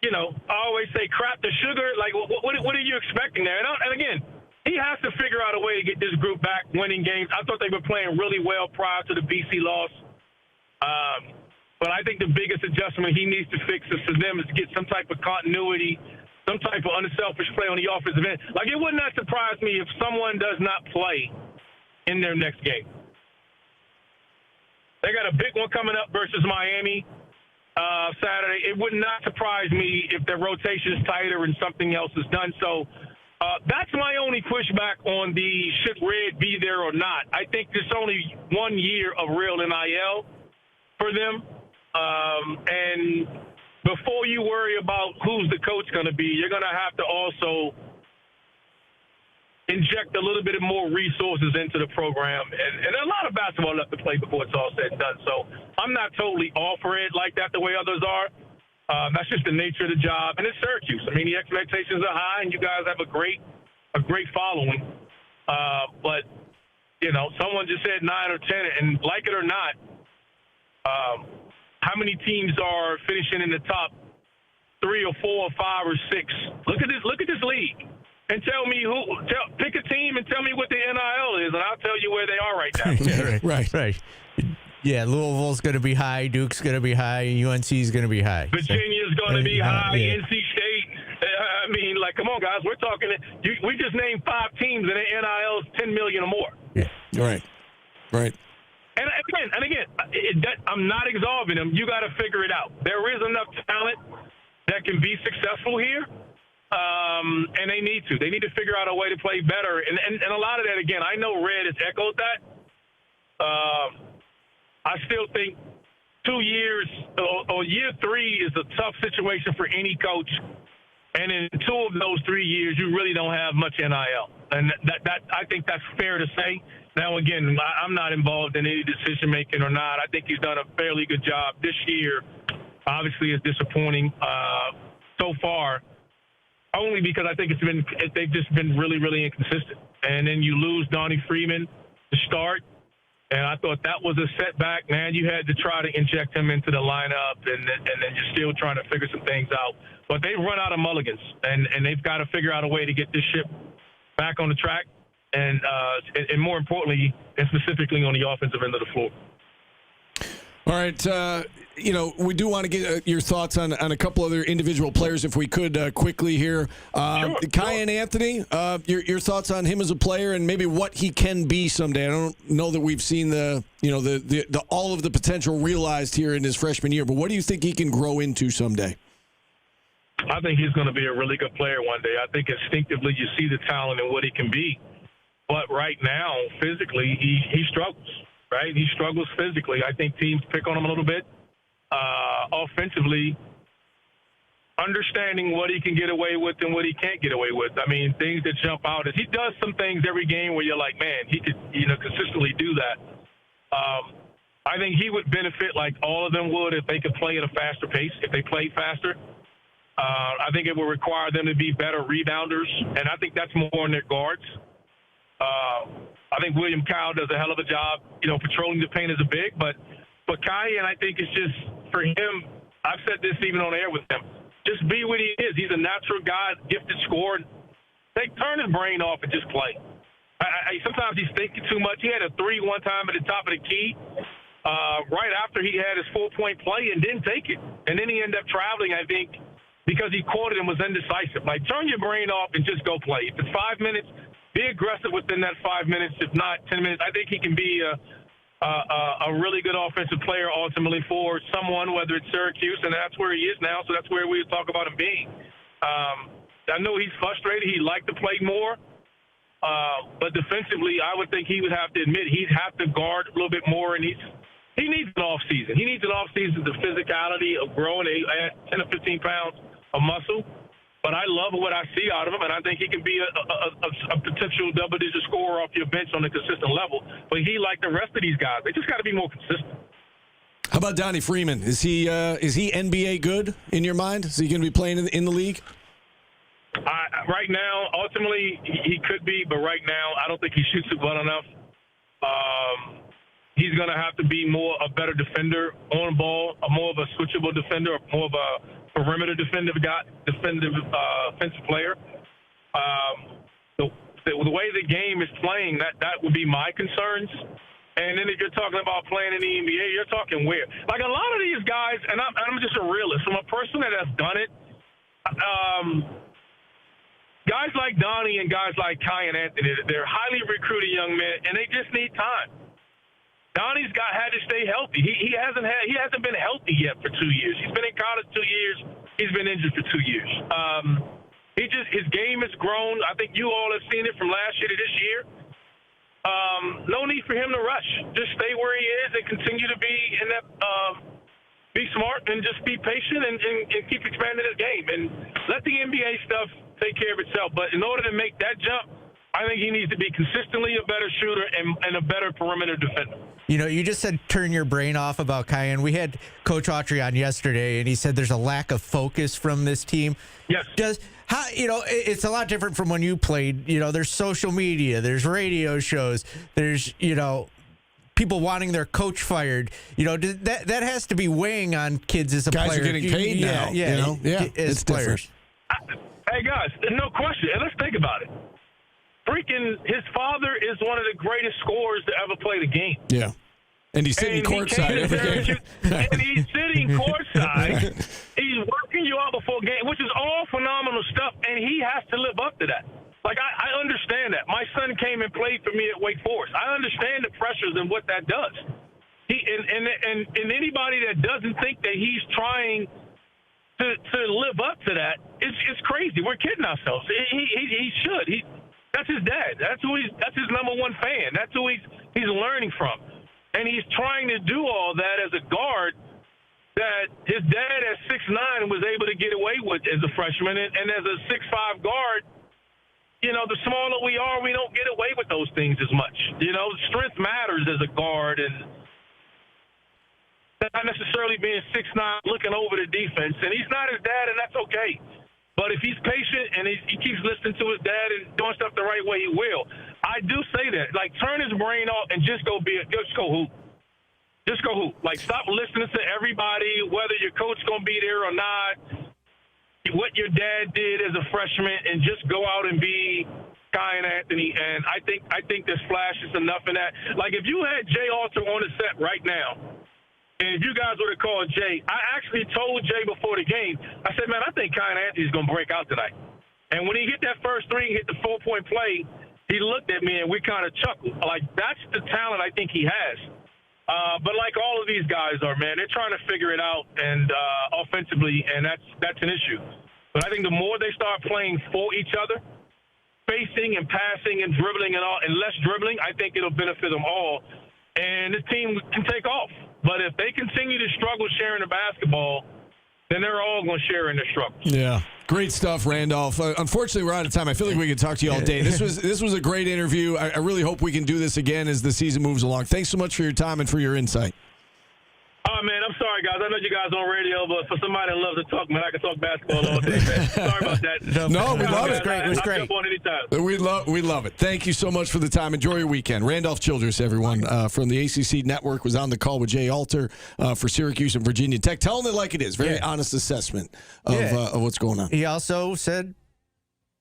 I always say crap to sugar. Like, what are you expecting there? And again, he has to figure out a way to get this group back winning games. I thought they were playing really well prior to the BC loss. But I think the biggest adjustment he needs to fix is for them is to get some type of continuity, some type of unselfish play on the offensive end. Like, it would not surprise me if someone does not play in their next game. They got a big one coming up versus Miami Saturday. It would not surprise me if their rotation is tighter and something else is done. So that's my only pushback on the should Red be there or not. I think there's only 1 year of real NIL for them. And before you worry about who's the coach going to be, you're going to have to also inject a little bit of more resources into the program. And a lot of basketball left to play before it's all said and done. So I'm not totally all for it like that the way others are. That's just the nature of the job. And it's Syracuse. I mean, the expectations are high, and you guys have a great following. But, someone just said 9 or 10, and like it or not, how many teams are finishing in the top 3 or 4 or 5 or 6? Look at this league. And tell me pick a team and tell me what the NIL is, and I'll tell you where they are right now. Right. Yeah, Louisville's going to be high, Duke's going to be high, UNC's going to be high. Virginia's going to be high, yeah. NC State. I mean, come on, guys. We're talking. We just named 5 teams, and the NIL is $10 million or more. Yeah. Right. And again, I'm not absolving them. You got to figure it out. There is enough talent that can be successful here, and they need to. They need to figure out a way to play better. And a lot of that, again, I know Red has echoed that. I still think 2 years or year 3 is a tough situation for any coach. And in 2 of those 3 years, you really don't have much NIL. And that I think that's fair to say. Now, again, I'm not involved in any decision-making or not. I think he's done a fairly good job. This year, obviously, is disappointing so far, only because I think they've just been really, really inconsistent. And then you lose Donnie Freeman to start. And I thought that was a setback, man. You had to try to inject him into the lineup, and then you're still trying to figure some things out. But they've run out of mulligans, and they've got to figure out a way to get this ship back on the track, and more importantly, and specifically on the offensive end of the floor. All right, we do want to get your thoughts on a couple other individual players, if we could quickly here. Kyan Anthony, your thoughts on him as a player and maybe what he can be someday. I don't know that we've seen the all of the potential realized here in his freshman year, but what do you think he can grow into someday? I think he's going to be a really good player one day. I think instinctively you see the talent and what he can be, but right now physically he struggles. Right, he struggles physically. I think teams pick on him a little bit. Offensively, understanding what he can get away with and what he can't get away with. I mean, things that jump out is he does some things every game where you're like, man, he could, consistently do that. I think he would benefit like all of them would if they could play at a faster pace, if they played faster. I think it would require them to be better rebounders, and I think that's more in their guards. I think William Kyle does a hell of a job, patrolling the paint as a big, but Kyan, I think it's just, for him, I've said this even on air with him, just be what he is. He's a natural guy, gifted scorer. Turn his brain off and just play. Sometimes he's thinking too much. He had a 3 one time at the top of the key right after he had his 4-point play and didn't take it. And then he ended up traveling, I think, because he caught it and was indecisive. Turn your brain off and just go play. If it's 5 minutes, be aggressive within that 5 minutes, if not 10 minutes. I think he can be a really good offensive player ultimately for someone, whether it's Syracuse, and that's where he is now, so that's where we talk about him being. I know he's frustrated. He'd like to play more, but defensively, I would think he would have to admit he'd have to guard a little bit more, and he needs an offseason. He needs an offseason, the physicality of growing 10 or 15 pounds of muscle. But I love what I see out of him, and I think he can be a potential double-digit scorer off your bench on a consistent level. But he, like the rest of these guys, they just got to be more consistent. How about Donnie Freeman? Is he NBA good in your mind? Is he going to be playing in the league? Right now, ultimately, he could be, but right now, I don't think he shoots it well enough. He's going to have to be a better defender on ball, more of a switchable defender, more of a perimeter defensive player. The way the game is playing, that would be my concerns. And then if you're talking about playing in the NBA, you're talking where? Like a lot of these guys, and I'm just a realist, from a person that has done it, guys like Donnie and guys like Kyan Anthony, they're highly recruited young men, and they just need time. Donnie's had to stay healthy. He hasn't been healthy yet for 2 years. He's been in college 2 years. He's been injured for 2 years. His game has grown. I think you all have seen it from last year to this year. No need for him to rush. Just stay where he is and continue to be in that. Be smart and just be patient and keep expanding his game and let the NBA stuff take care of itself. But in order to make that jump, I think he needs to be consistently a better shooter and a better perimeter defender. You just said turn your brain off about Cayenne. We had Coach Autry on yesterday, and he said there's a lack of focus from this team. Yes. It's a lot different from when you played. There's social media, there's radio shows, there's people wanting their coach fired. That has to be weighing on kids as a player. Guys are getting paid now. As players. Hey guys, no question. And let's think about it. Freaking, his father is one of the greatest scorers to ever play the game. Yeah. And he's sitting courtside every game. And he's sitting courtside. He's working you out before game, which is all phenomenal stuff, and he has to live up to that. Like, I understand that. My son came and played for me at Wake Forest. I understand the pressures and what that does. And anybody that doesn't think that he's trying to live up to that, it's crazy. We're kidding ourselves. He should. That's his dad. That's his number one fan. That's who he's learning from. And he's trying to do all that as a guard that his dad at 6'9" was able to get away with as a freshman. And as a 6'5" guard, the smaller we are, we don't get away with those things as much. Strength matters as a guard, and not necessarily being 6'9", looking over the defense. And he's not his dad, and that's okay. But if he's patient and he keeps listening to his dad and doing stuff the right way, he will. I do say that. Like, turn his brain off and just go hoop. Just go hoop. Like, stop listening to everybody, whether your coach going to be there or not, what your dad did as a freshman, and just go out and be Cayenne Anthony. And I think there's flashes enough in that. Like, if you had Jay Alter on the set right now, and if you guys would have called Jay, I actually told Jay before the game, I said, man, I think Cayenne Anthony's going to break out tonight. And when he hit that first three, hit the 4-point play, he looked at me and we kind of chuckled. Like, that's the talent I think he has. But like all of these guys are, man, they're trying to figure it out and offensively, and that's an issue. But I think the more they start playing for each other, spacing and passing and dribbling and all, and less dribbling, I think it'll benefit them all. And this team can take off. But if they continue to struggle sharing the basketball, then they're all going to share in their struggles. Yeah. Great stuff, Randolph. Unfortunately, we're out of time. I feel like we could talk to you all day. This was a great interview. I really hope we can do this again as the season moves along. Thanks so much for your time and for your insight. Oh, man, I'm sorry, guys. I know you guys on radio, but for somebody that loves to talk, man, I can talk basketball all day, man. Sorry about that. No, we love it. It was great. I'll jump on anytime. We love it. Thank you so much for the time. Enjoy your weekend. Randolph Childress, everyone, from the ACC Network, was on the call with Jay Alter for Syracuse and Virginia Tech. Tell them it like it is. Very honest assessment of what's going on. He also said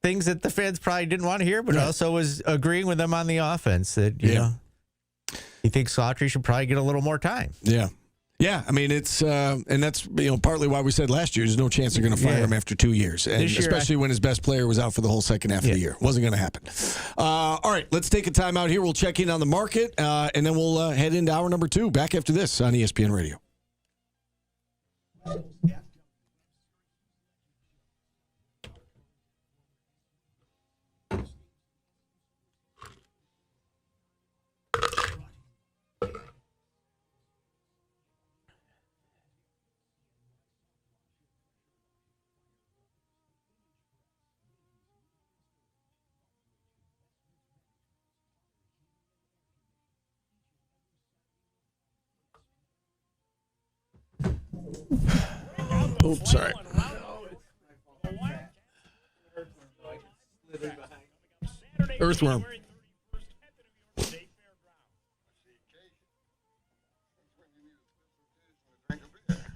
things that the fans probably didn't want to hear, but also was agreeing with them on the offense that, you know, he thinks Autry should probably get a little more time. Yeah. Yeah, I mean, it's and that's partly why we said last year there's no chance they're going to fire him after 2 years, and especially when his best player was out for the whole second half of the year. Wasn't going to happen. All right, let's take a time out here. We'll check in on the market, and then we'll head into hour number 2. Back after this on ESPN Radio. Oops, sorry. Earthworm.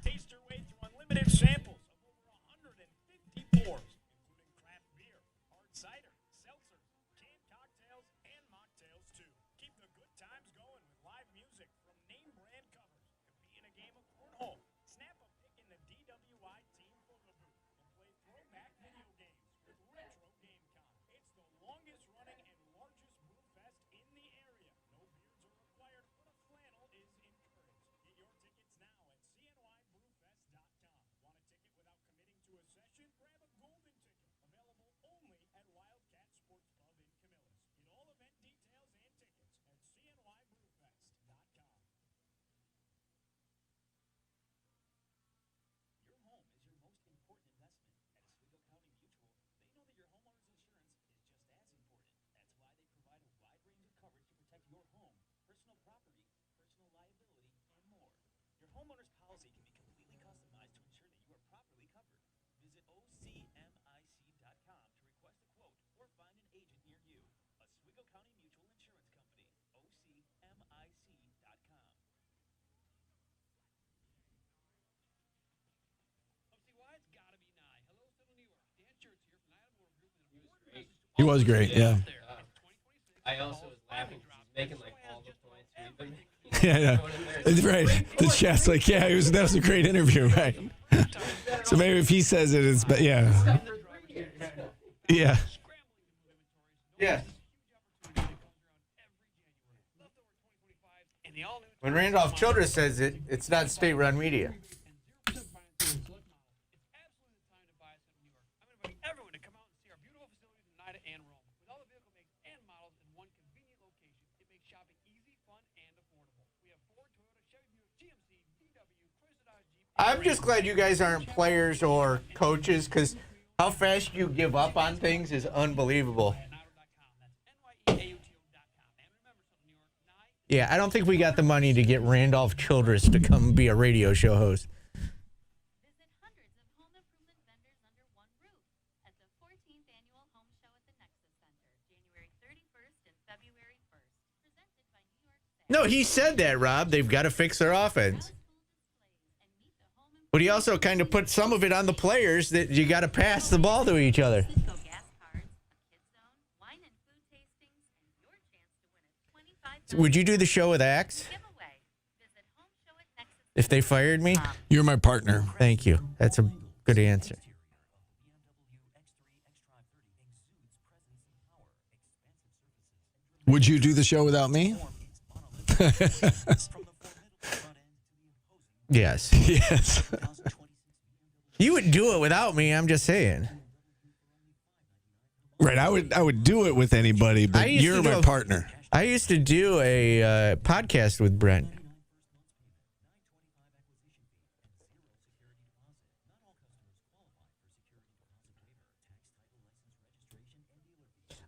Taste your way through unlimited samples of over 150 pours, including craft beer, hard cider, seltzers, canned cocktails, and mocktails too. Keep the good times going with live music from name brand covers. Compete in a game of cornhole. Snap a pic in the DWI team photo booth and play throwback video games with Retro GameCon. It's the longest running and largest brew fest in the area. No beards are required, but a flannel is encouraged. Get your tickets now at cnybrewfest.com. Want to He was great, yeah. I also was laughing because he's making like all the points we've been making. Yeah. It's right. The chat's like, yeah, that was a great interview, right? So maybe if he says it, it's, but yeah. Yeah. Yes. When Randolph Childress says it, it's not state-run media. I'm just glad you guys aren't players or coaches, because how fast you give up on things is unbelievable. Yeah, I don't think we got the money to get Randolph Childress to come be a radio show host. Visit hundreds of home improvement vendors under one roof at the 14th Annual Home Show at the Nexus Center, January 31st and February 1st. Presented by New York State. No, he said that, Rob. They've got to fix their offense. But he also kind of put some of it on the players that you got to pass the ball to each other. Would you do the show with Axe? If they fired me? You're my partner. Thank you. That's a good answer. Would you do the show without me? Yes. Yes. You would do it without me, I'm just saying. Right, I would do it with anybody, but you're my partner. I used to do a podcast with Brent.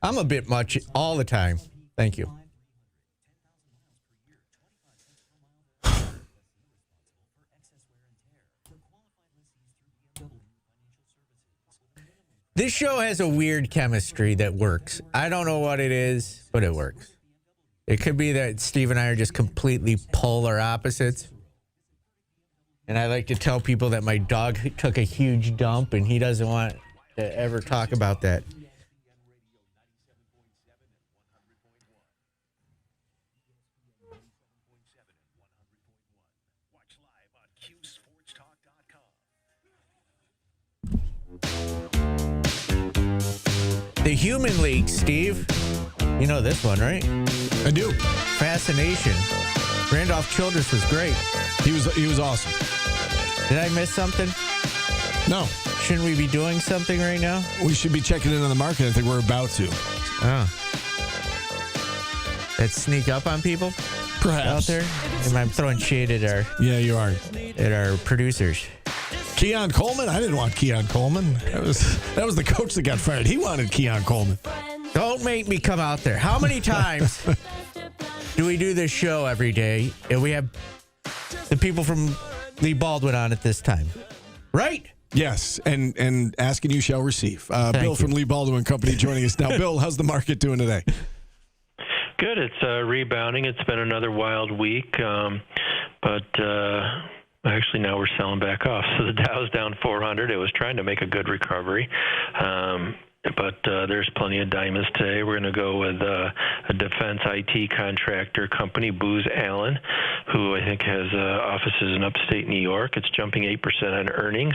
I'm a bit much all the time. Thank you. This show has a weird chemistry that works. I don't know what it is, but it works. It could be that Steve and I are just completely polar opposites. And I like to tell people that my dog took a huge dump and he doesn't want to ever talk about that. The Human League, Steve. You know this one, right? I do. Fascination. Randolph Childress was great. He was awesome. Did I miss something? No. Shouldn't we be doing something right now? We should be checking in on the market. I think we're about to. Oh. Let's sneak up on people? Perhaps. Out there? Am I throwing shade at our... Yeah, you are. At our producers. Keon Coleman? I didn't want Keon Coleman. That was the coach that got fired. He wanted Keon Coleman. Don't make me come out there. How many times do we do this show every day and we have the people from Lee Baldwin on at this time? Right? Yes, and asking you shall receive. Bill from Lee Baldwin Company joining us now. Bill, how's the market doing today? Good. It's rebounding. It's been another wild week, but actually now we're selling back off. So the Dow's down 400. It was trying to make a good recovery. But there's plenty of diamonds today. We're going to go with a defense IT contractor company, Booz Allen, who I think has offices in upstate New York. It's jumping 8% on earnings,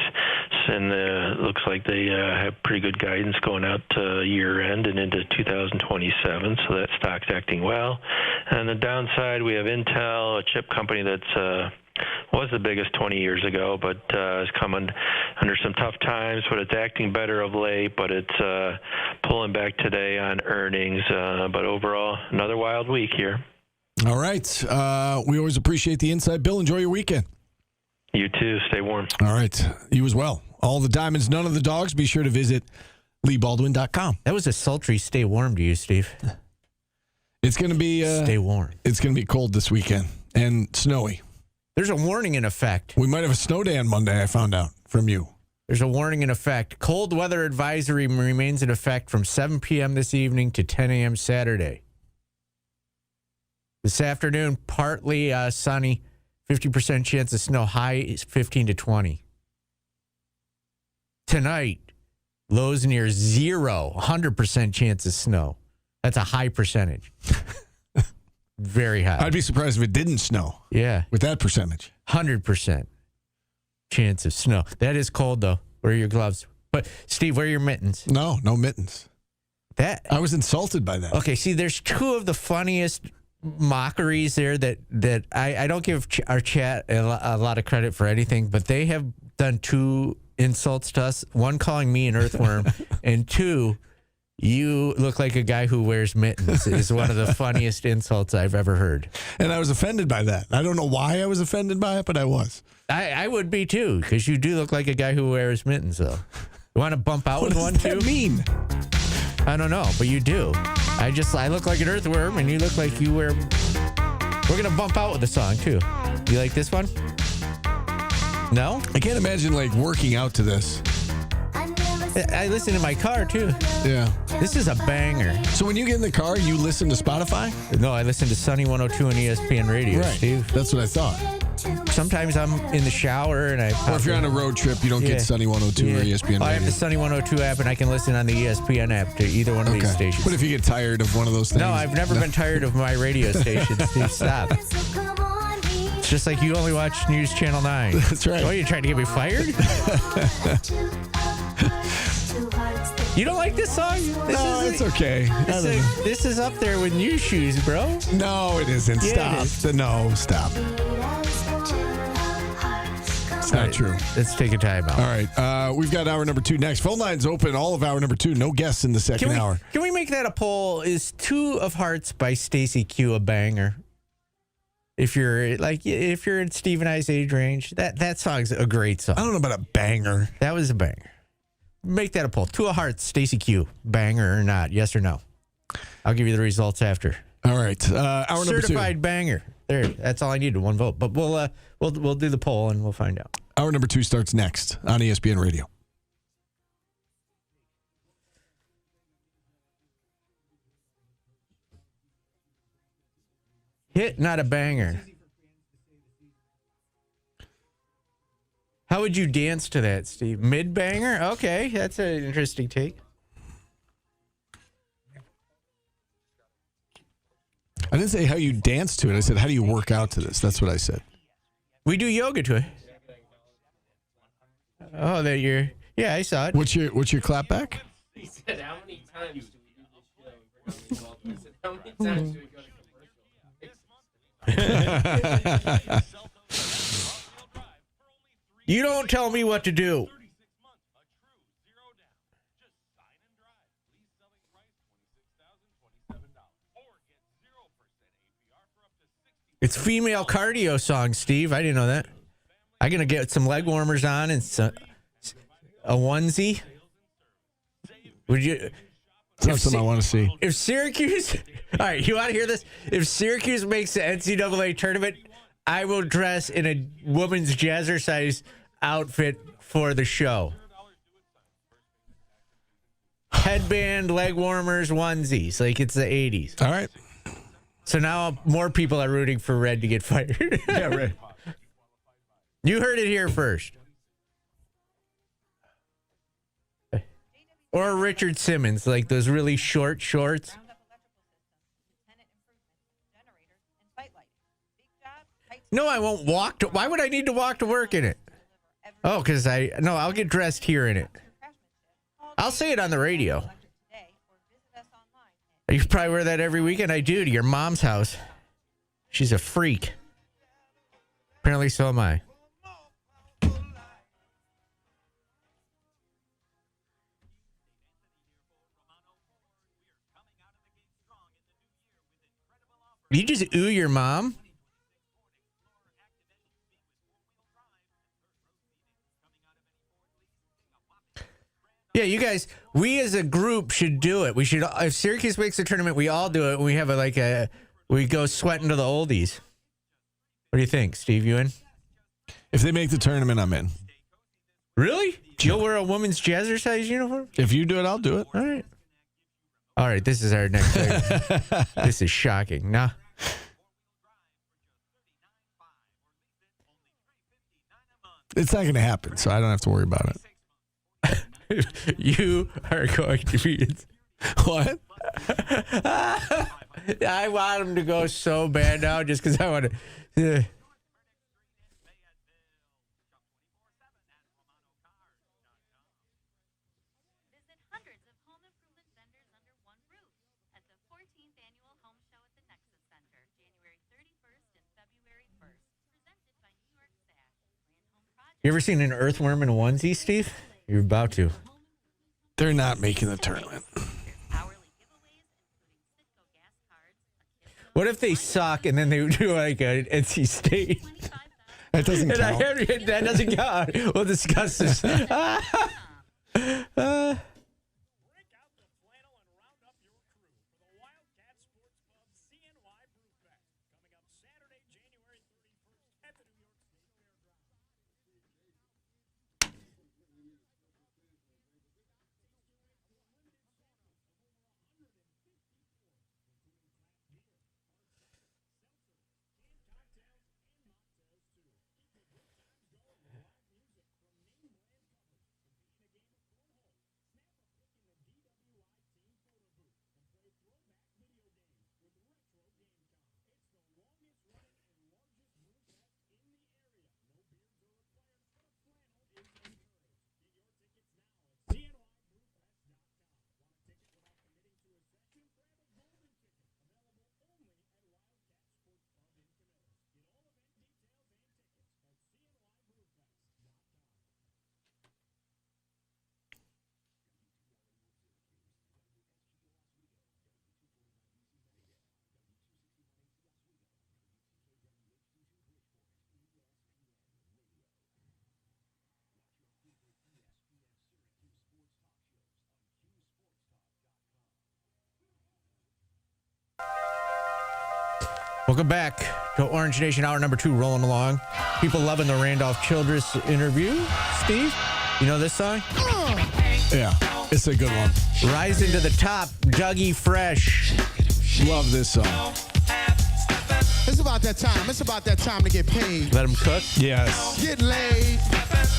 and it looks like they have pretty good guidance going out to year end and into 2027. So that stock's acting well. And the downside, we have Intel, a chip company that's was the biggest 20 years ago, but is coming under some tough times, but it's acting better of late, but it's pulling back today on earnings. But overall, another wild week here. All right. We always appreciate the insight. Bill, enjoy your weekend. You too. Stay warm. All right. You as well. All the diamonds, none of the dogs. Be sure to visit LeeBaldwin.com. That was a sultry stay warm to you, Steve. It's going to be... stay warm. It's going to be cold this weekend and snowy. There's a warning in effect. We might have a snow day on Monday, I found out from you. There's a warning in effect. Cold weather advisory remains in effect from 7 p.m. this evening to 10 a.m. Saturday. This afternoon, partly sunny, 50% chance of snow, high is 15 to 20. Tonight, Lows near 0, 100% chance of snow. That's a high percentage. Very high. I'd be surprised if it didn't snow. Yeah. With that percentage. 100% chance of snow. That is cold, though. Wear your gloves. But, Steve, wear your mittens. No mittens. I was insulted by that. Okay, see, there's two of the funniest mockeries there that I don't give our chat a lot of credit for anything, but they have done two insults to us. One, calling me an earthworm, and two, you look like a guy who wears mittens is one of the funniest insults I've ever heard. And I was offended by that. I don't know why I was offended by it, but I was. I would be, too, because you do look like a guy who wears mittens, though. You want to bump out with one, too? What does that mean? I don't know, but you do. I look like an earthworm, and you look like you wear... We're going to bump out with the song, too. You like this one? No? I can't imagine, working out to this. I listen in my car, too. Yeah. This is a banger. So when you get in the car, you listen to Spotify? No, I listen to Sunny 102 and ESPN Radio, right. Steve. That's what I thought. Sometimes I'm in the shower and I... Or if you're on a road trip, you don't get Sunny 102 or ESPN Radio. I have the Sunny 102 app, and I can listen on the ESPN app to either one of these stations. But if you get tired of one of those things... No, I've never been tired of my radio station, Steve. Stop. It's just like you only watch News Channel 9. That's right. What, are you trying to get me fired? You don't like this song? It's okay. This is up there with New Shoes, bro. No, it isn't. Yeah, Stop. No, stop. It's not true. Let's take a time out. All right. We've got hour number 2 next. Phone lines open all of hour number 2. No guests in the second hour. Can we make that a poll? Is 2 of Hearts by Stacey Q a banger? If you're in Steve and I's age range, that song's a great song. I don't know about a banger. That was a banger. Make that a poll. 2 of Hearts, Stacey Q, banger or not? Yes or no? I'll give you the results after. All right. Hour number 2. Certified banger. There. That's all I needed. 1 vote. But we'll do the poll and we'll find out. Hour number 2 starts next on ESPN Radio. Hit, not a banger. How would you dance to that, Steve? Mid-banger? Okay, that's an interesting take. I didn't say how you dance to it. I said, how do you work out to this? That's what I said. We do yoga to it. Oh, that you're... Yeah, I saw it. What's your clap back? He said, how many times do we do this show? I said, how many times do we go to commercial? You don't tell me what to do. It's female cardio song, Steve. I didn't know that. I'm going to get some leg warmers on and a onesie. Would you... That's something I want to see. If Syracuse... All right, you want to hear this? If Syracuse makes the NCAA tournament, I will dress in a woman's jazzercise outfit for the show. Headband, leg warmers, onesies. Like it's the 80s. All right. So now more people are rooting for Red to get fired. Yeah, right. You heard it here first. Or Richard Simmons, like those really short shorts. No, I won't walk to... Why would I need to walk to work in it? Oh, because I'll get dressed here in it. I'll say it on the radio. You probably wear that every weekend. I do, to your mom's house. She's a freak. Apparently so am I. You just ooh your mom? Yeah, you guys, we as a group should do it. We should, if Syracuse makes a tournament, we all do it. And we have we go sweating to the oldies. What do you think, Steve? You in? If they make the tournament, I'm in. Really? You'll wear a woman's jazzercise uniform? If you do it, I'll do it. All right. All right, this is our next segment. This is shocking. Nah. It's not going to happen, so I don't have to worry about it. You are going to be. What? I want him to go so bad now just because I want to. Visit hundreds of home improvement vendors under one roof at the 14th Annual Home Show at the Nexus Center, January 31st and February 1st. Presented by New York Sash. You ever seen an earthworm in a onesie, Steve? You're about to. They're not making the tournament. What if they suck and then they do like an NC State? That doesn't count. That doesn't count. We'll discuss this. Welcome back to Orange Nation, hour number 2, rolling along. People loving the Randolph Childress interview. Steve, you know this song? Yeah, it's a good one. Rising to the Top, Dougie Fresh. Love this song. It's about that time. It's about that time to get paid. Let them cook? Yes. Get laid.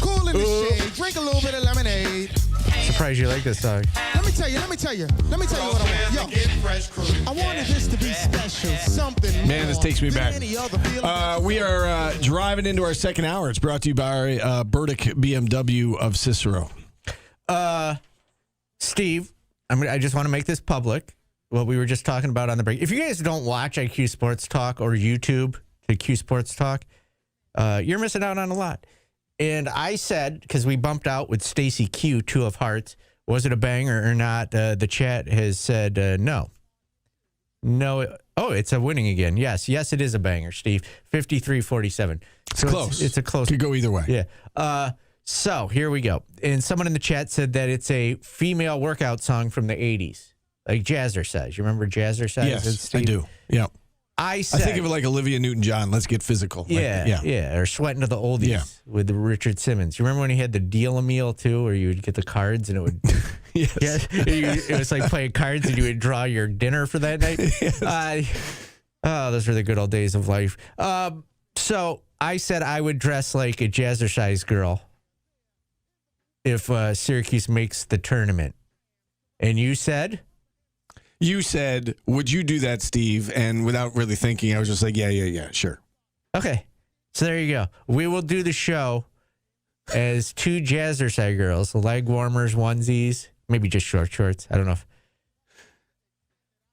Cool in the shade. Drink a little bit of lemonade. Surprised you like this song. Let me tell you what I want. Yo, I wanted this to be special. Something Man, this takes me back. We are driving into our second hour. It's brought to you by Burdick BMW of Cicero. Steve, I just want to make this public. What we were just talking about on the break. If you guys don't watch IQ Sports Talk or YouTube to Q Sports Talk, you're missing out on a lot. And I said, because we bumped out with Stacy Q, 2 of Hearts, was it a banger or not? The chat has said no. No. Oh, it's a winning again. Yes, it is a banger, Steve. 53-47. It's close. It's a close. Could go either way. Yeah. So here we go. And someone in the chat said that it's a female workout song from the 80s. Like Jazzercise. You remember Jazzercise? Yes, I do. Yeah. I think of it like Olivia Newton-John. Let's get physical. Yeah. Or Sweating to the Oldies with Richard Simmons. You remember when he had the Deal-A-Meal too, where you would get the cards and it would... Yes. It was like playing cards and you would draw your dinner for that night. Yes. Those were the good old days of life. So I said I would dress like a Jazzercise girl if Syracuse makes the tournament. And you said... You said, would you do that, Steve? And without really thinking, I was just like, yeah, sure. Okay. So there you go. We will do the show as 2 Jazzercise girls, leg warmers, onesies, maybe just short shorts. I don't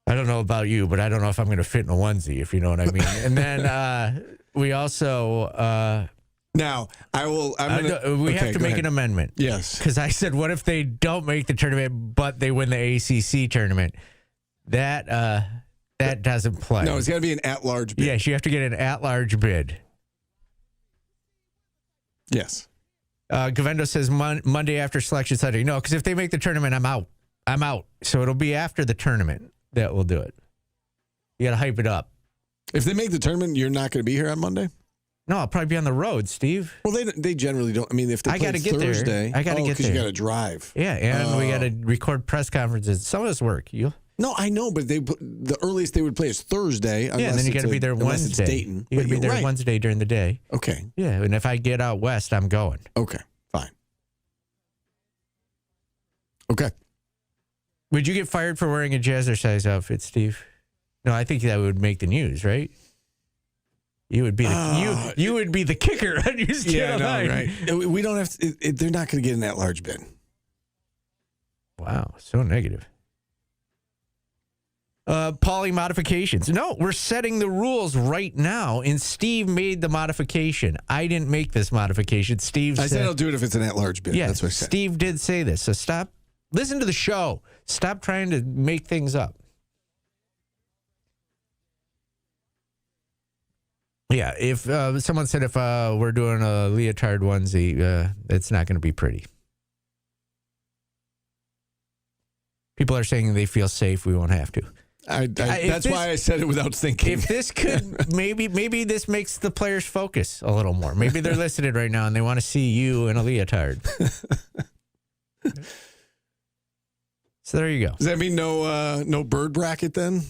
know about you, but I don't know if I'm going to fit in a onesie, if you know what I mean. And then we also... Now, we have to make an amendment. Yes. Because I said, what if they don't make the tournament, but they win the ACC tournament? That doesn't play. No, it's got to be an at-large bid. Yes, you have to get an at-large bid. Yes. Govendo says Monday after Selection Sunday. No, because if they make the tournament, I'm out. So it'll be after the tournament that we'll do it. You got to hype it up. If they make the tournament, you're not going to be here on Monday? No, I'll probably be on the road, Steve. Well, they generally don't. I mean, if they play Thursday, I got to get there. Because you got to drive. Yeah, and we got to record press conferences. Some of us work. No, I know, but the earliest they would play is Thursday. Yeah, and then you got to be there Wednesday. It's Dayton. You got to be there Wednesday during the day. Okay. Yeah, and if I get out west, I'm going. Okay, fine. Okay. Would you get fired for wearing a jazzercise outfit, Steve? No, I think that would make the news, right? You would be the you would be the kicker on your Yeah, no, right. We don't have to, they're not going to get in that large bid. Wow, so negative. Paulie modifications. No, we're setting the rules right now, and Steve made the modification. I didn't make this modification. Steve I said I'll do it if it's an at-large bid. Yes, That's what I said. Steve did say this. So stop. Listen to the show. Stop trying to make things up. Yeah, if someone said if we're doing a leotard onesie, it's not going to be pretty. People are saying they feel safe. We won't have to. That's why I said it without thinking. If this could, maybe this makes the players focus a little more. Maybe they're listening right now and they want to see you in a leotard. So there you go. Does that mean no bird bracket then?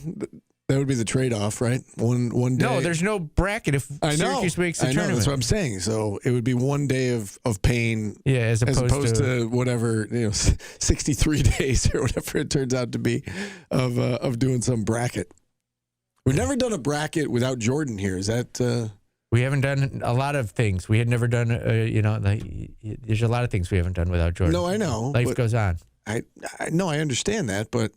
That would be the trade-off, right? One day. No, there's no bracket if Syracuse makes the tournament. That's what I'm saying. So it would be 1 day of pain. Yeah, as opposed to whatever 63 days or whatever it turns out to be of doing some bracket. We've never done a bracket without Jordan here. Is that? We haven't done a lot of things. We had never done. There's a lot of things we haven't done without Jordan. No, I know. Life goes on. I know. I understand that, but.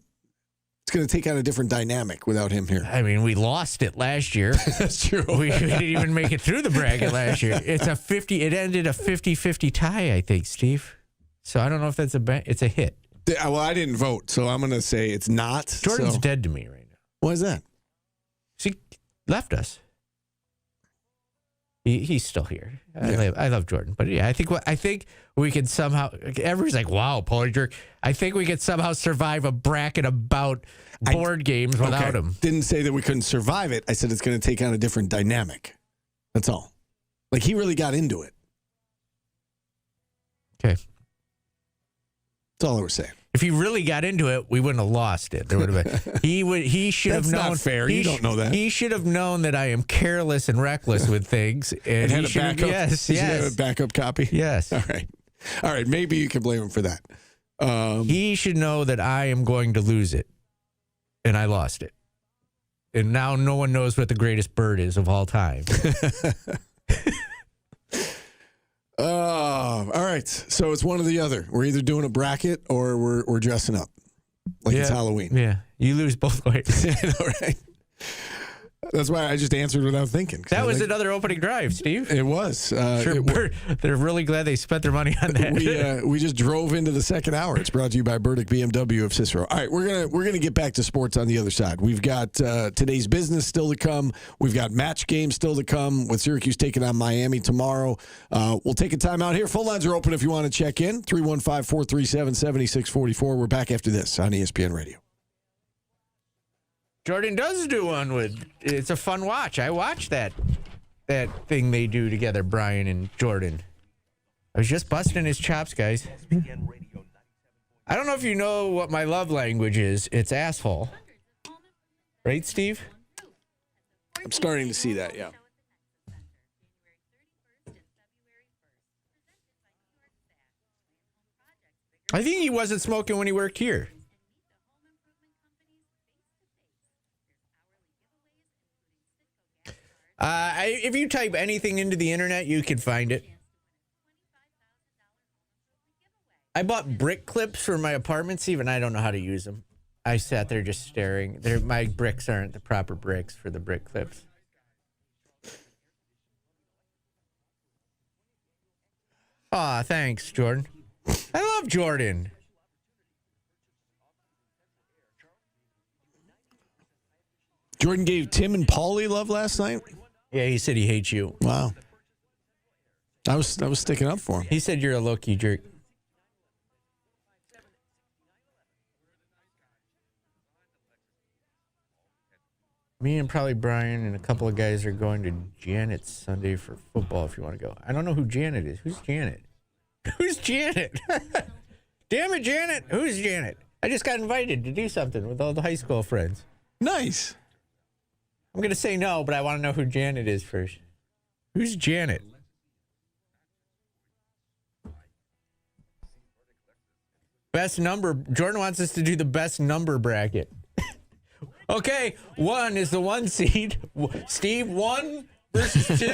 It's going to take on a different dynamic without him here. I mean, we lost it last year. That's true. We didn't even make it through the bracket last year. It ended a 50-50 tie, I think, Steve. So I don't know if that's it's a hit. Well, I didn't vote, so I'm going to say it's not. Jordan's dead to me right now. Why is that? He left us. He's still here. I love Jordan, but yeah, I think we could somehow. Everybody's like, "Wow, Paulie jerk." I think we could somehow survive a bracket about board games without him. Didn't say that we couldn't survive it. I said it's going to take on a different dynamic. That's all. Like he really got into it. Okay, that's all I was saying. If he really got into it, we wouldn't have lost it. There would have been. He should have known. That's not fair. You don't know that. He should have known that I am careless and reckless with things. And had a backup. Yes. Have a backup copy. Yes. All right. Maybe you can blame him for that. He should know that I am going to lose it, and I lost it. And now no one knows what the greatest bird is of all time. All right. So it's one or the other. We're either doing a bracket or we're dressing up like it's Halloween. Yeah. You lose both ways. Right. That's why I just answered without thinking. That was another opening drive, Steve. It was. They're really glad they spent their money on that. We just drove into the second hour. It's brought to you by Burdick BMW of Cicero. All right, we're gonna get back to sports on the other side. We've got today's business still to come. We've got match games still to come with Syracuse taking on Miami tomorrow. We'll take a time out here. Phone lines are open if you want to check in. 315-437-7644. We're back after this on ESPN Radio. Jordan does do one it's a fun watch. I watched that thing they do together, Brian and Jordan. I was just busting his chops, guys. I don't know if you know what my love language is. It's asshole. Right, Steve? I'm starting to see that, yeah. I think he wasn't smoking when he worked here. If you type anything into the internet, you can find it. I bought brick clips for my apartment, Steve, and I don't know how to use them. I sat there just staring. My bricks aren't the proper bricks for the brick clips. Aw, thanks, Jordan. I love Jordan. Jordan gave Tim and Paulie love last night. Yeah, he said he hates you. Wow. I was sticking up for him. He said you're a low-key jerk. Me and probably Brian and a couple of guys are going to Janet's Sunday for football if you want to go. I don't know who Janet is. Who's Janet? Who's Janet? Damn it, Janet. Who's Janet? I just got invited to do something with all the high school friends. Nice. I'm going to say no, but I want to know who Janet is first. Who's Janet? Best number. Jordan wants us to do the best number bracket. Okay, 1 is the 1 seed. Steve, 1 versus 2.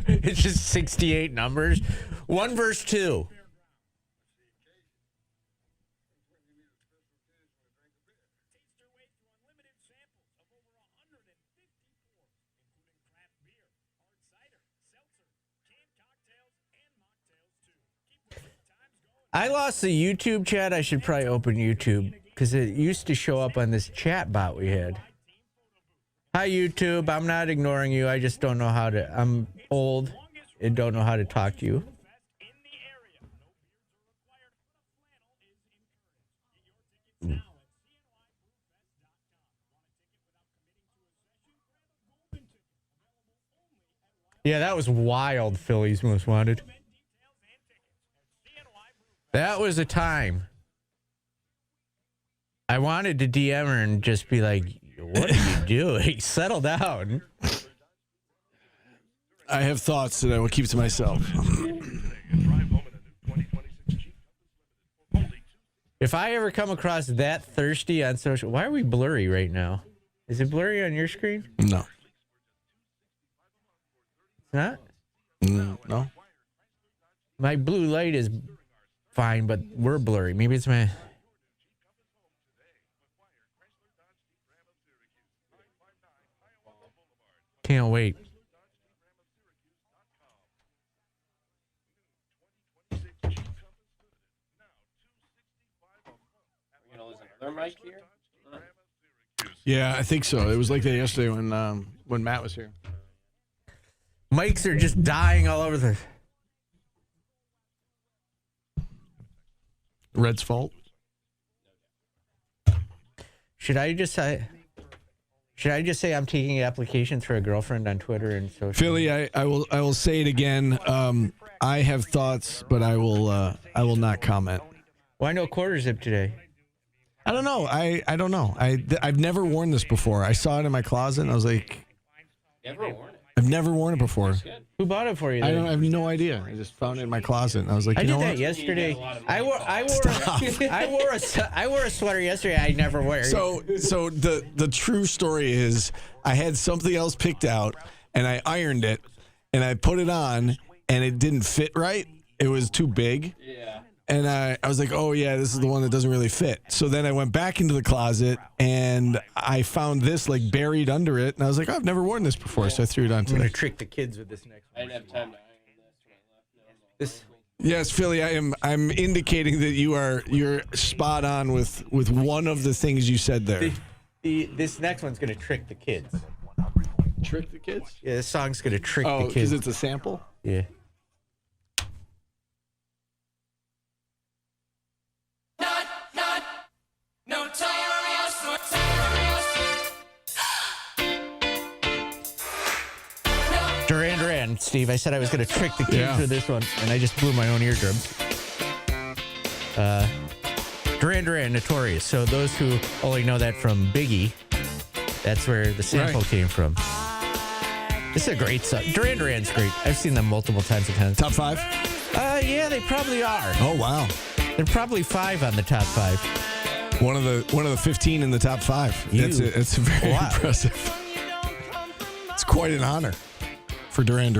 It's just 68 numbers. 1 versus 2. I lost the YouTube chat. I should probably open YouTube because it used to show up on this chat bot we had. Hi, YouTube. I'm not ignoring you. I just don't know how to. I'm old and don't know how to talk to you. Yeah, that was wild. Philly's Most Wanted. That was a time. I wanted to DM her and just be like, what are you doing? Settle down. I have thoughts that I will keep to myself. If I ever come across that thirsty on social... Why are we blurry right now? Is it blurry on your screen? No. It's not? No. My blue light is... fine, but we're blurry. Maybe it's my... Can't wait. We're gonna lose another mic here? Yeah, I think so. It was like that yesterday when Matt was here. Mics are just dying all over the... Red's fault. Should I just say I'm taking applications for a girlfriend on Twitter and social? Philly, I will say it again. I have thoughts, but I will not comment. Why no quarter zip today? I don't know. I don't know. I've never worn this before. I saw it in my closet and I was like, Never worn it. I've never worn it before. Who bought it for you? I have no idea. I just found it in my closet and I was like, I you did know that what? yesterday. I wore a sweater yesterday I never wear. So the true story is I had something else picked out and I ironed it and I put it on and it didn't fit right. It was too big. Yeah. And I was like, oh, yeah, this is the one that doesn't really fit. So then I went back into the closet, and I found this, like, buried under it. And I was like, oh, I've never worn this before, so I threw it on I'm today. going to trick the kids with this next one. I didn't have time to iron This. Yes, Philly, I'm indicating that you're spot on with one of the things you said there. This next one's going to trick the kids. Trick the kids? Yeah, this song's going to trick the kids. Because it's a sample? Yeah. Duran, Steve. I said I was going to trick the kids with this one, and I just blew my own eardrums. Duran, Notorious. So those who only know that from Biggie, that's where the sample came from. This is a great song. Duran's great. I've seen them multiple times. Top 5? Yeah, they probably are. Oh, wow. They're probably 5 on the top 5. One of the 15 in the top 5. It's very impressive. It's quite an honor for Duran.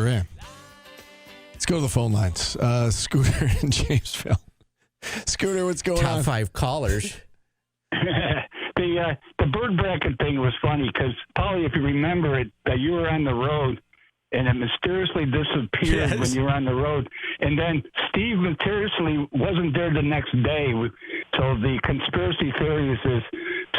Let's go to the phone lines. Scooter in Jamesville. Scooter, what's going on? Top 5 callers. The bird bracket thing was funny because, Paulie, if you remember it, you were on the road and it mysteriously disappeared when you were on the road. And then Steve mysteriously wasn't there the next day. So the conspiracy theory is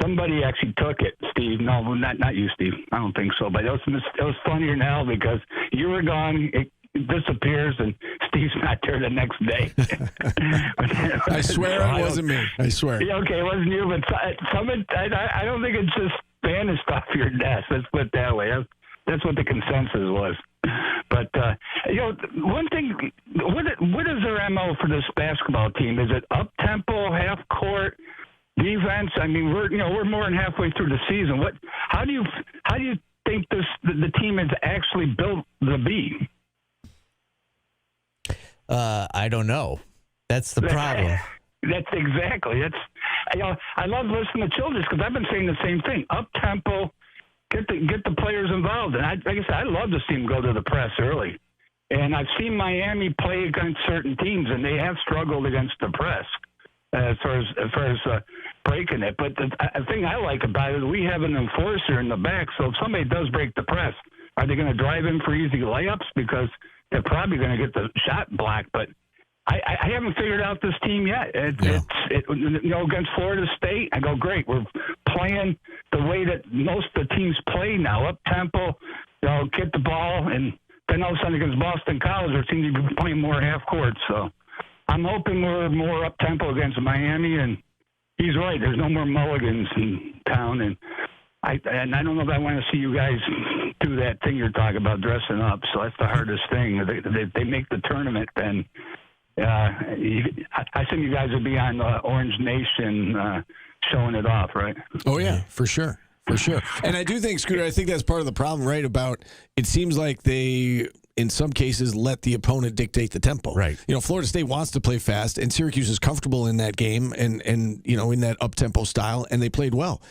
somebody actually took it, Steve. No, not you, Steve. I don't think so. But it was funnier now because you were gone. It disappears and Steve's not there the next day. I swear it wasn't me. I swear. Yeah, okay, it wasn't you, but I don't think it's just vanished off your desk. Let's put it that way. That's what the consensus was. But one thing, what is their MO for this basketball team? Is it up tempo, half court, defense? I mean, we're more than halfway through the season. How do you think the team is actually built to be? I don't know. That's the problem. That's exactly. I love listening to Childress because I've been saying the same thing. Up tempo, get the players involved, and like I said, I love to see them go to the press early. And I've seen Miami play against certain teams, and they have struggled against the press as far as breaking it. But the thing I like about it is we have an enforcer in the back, so if somebody does break the press, are they going to drive in for easy layups? Because they're probably going to get the shot blocked. But I haven't figured out this team yet. Against Florida State, I go, great. We're playing the way that most of the teams play now, up tempo, get the ball, and then all of a sudden against Boston College, they seem to be playing more half court. So I'm hoping we're more up tempo against Miami, and he's right. There's no more mulligans in town, and I don't know if I want to see you guys do that thing you're talking about, dressing up. So that's the hardest thing. If they make the tournament, then I assume you guys will be on Orange Nation showing it off, right? Oh, yeah, for sure. For sure. And I do think, Scooter, I think that's part of the problem, right? About it seems like they, in some cases, let the opponent dictate the tempo. Right. Florida State wants to play fast, and Syracuse is comfortable in that game and in that up-tempo style, and they played well.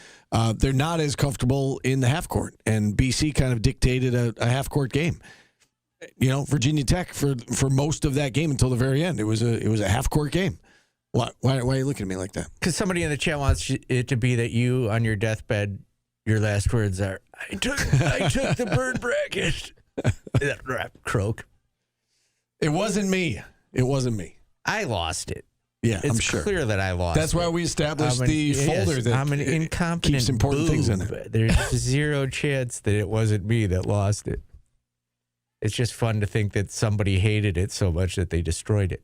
They're not as comfortable in the half court, and BC kind of dictated a half-court game. Virginia Tech for most of that game until the very end. It was a half-court game. Why are you looking at me like that? Because somebody in the chat wants it to be that you, on your deathbed, your last words are, I took the bird bracket. That rap croak. It wasn't me. I lost it. Yeah, it's I'm sure. Clear that I lost. That's why we established the folder that I'm an incompetent keeps important things in it. There's zero chance that it wasn't me that lost it. It's just fun to think that somebody hated it so much that they destroyed it.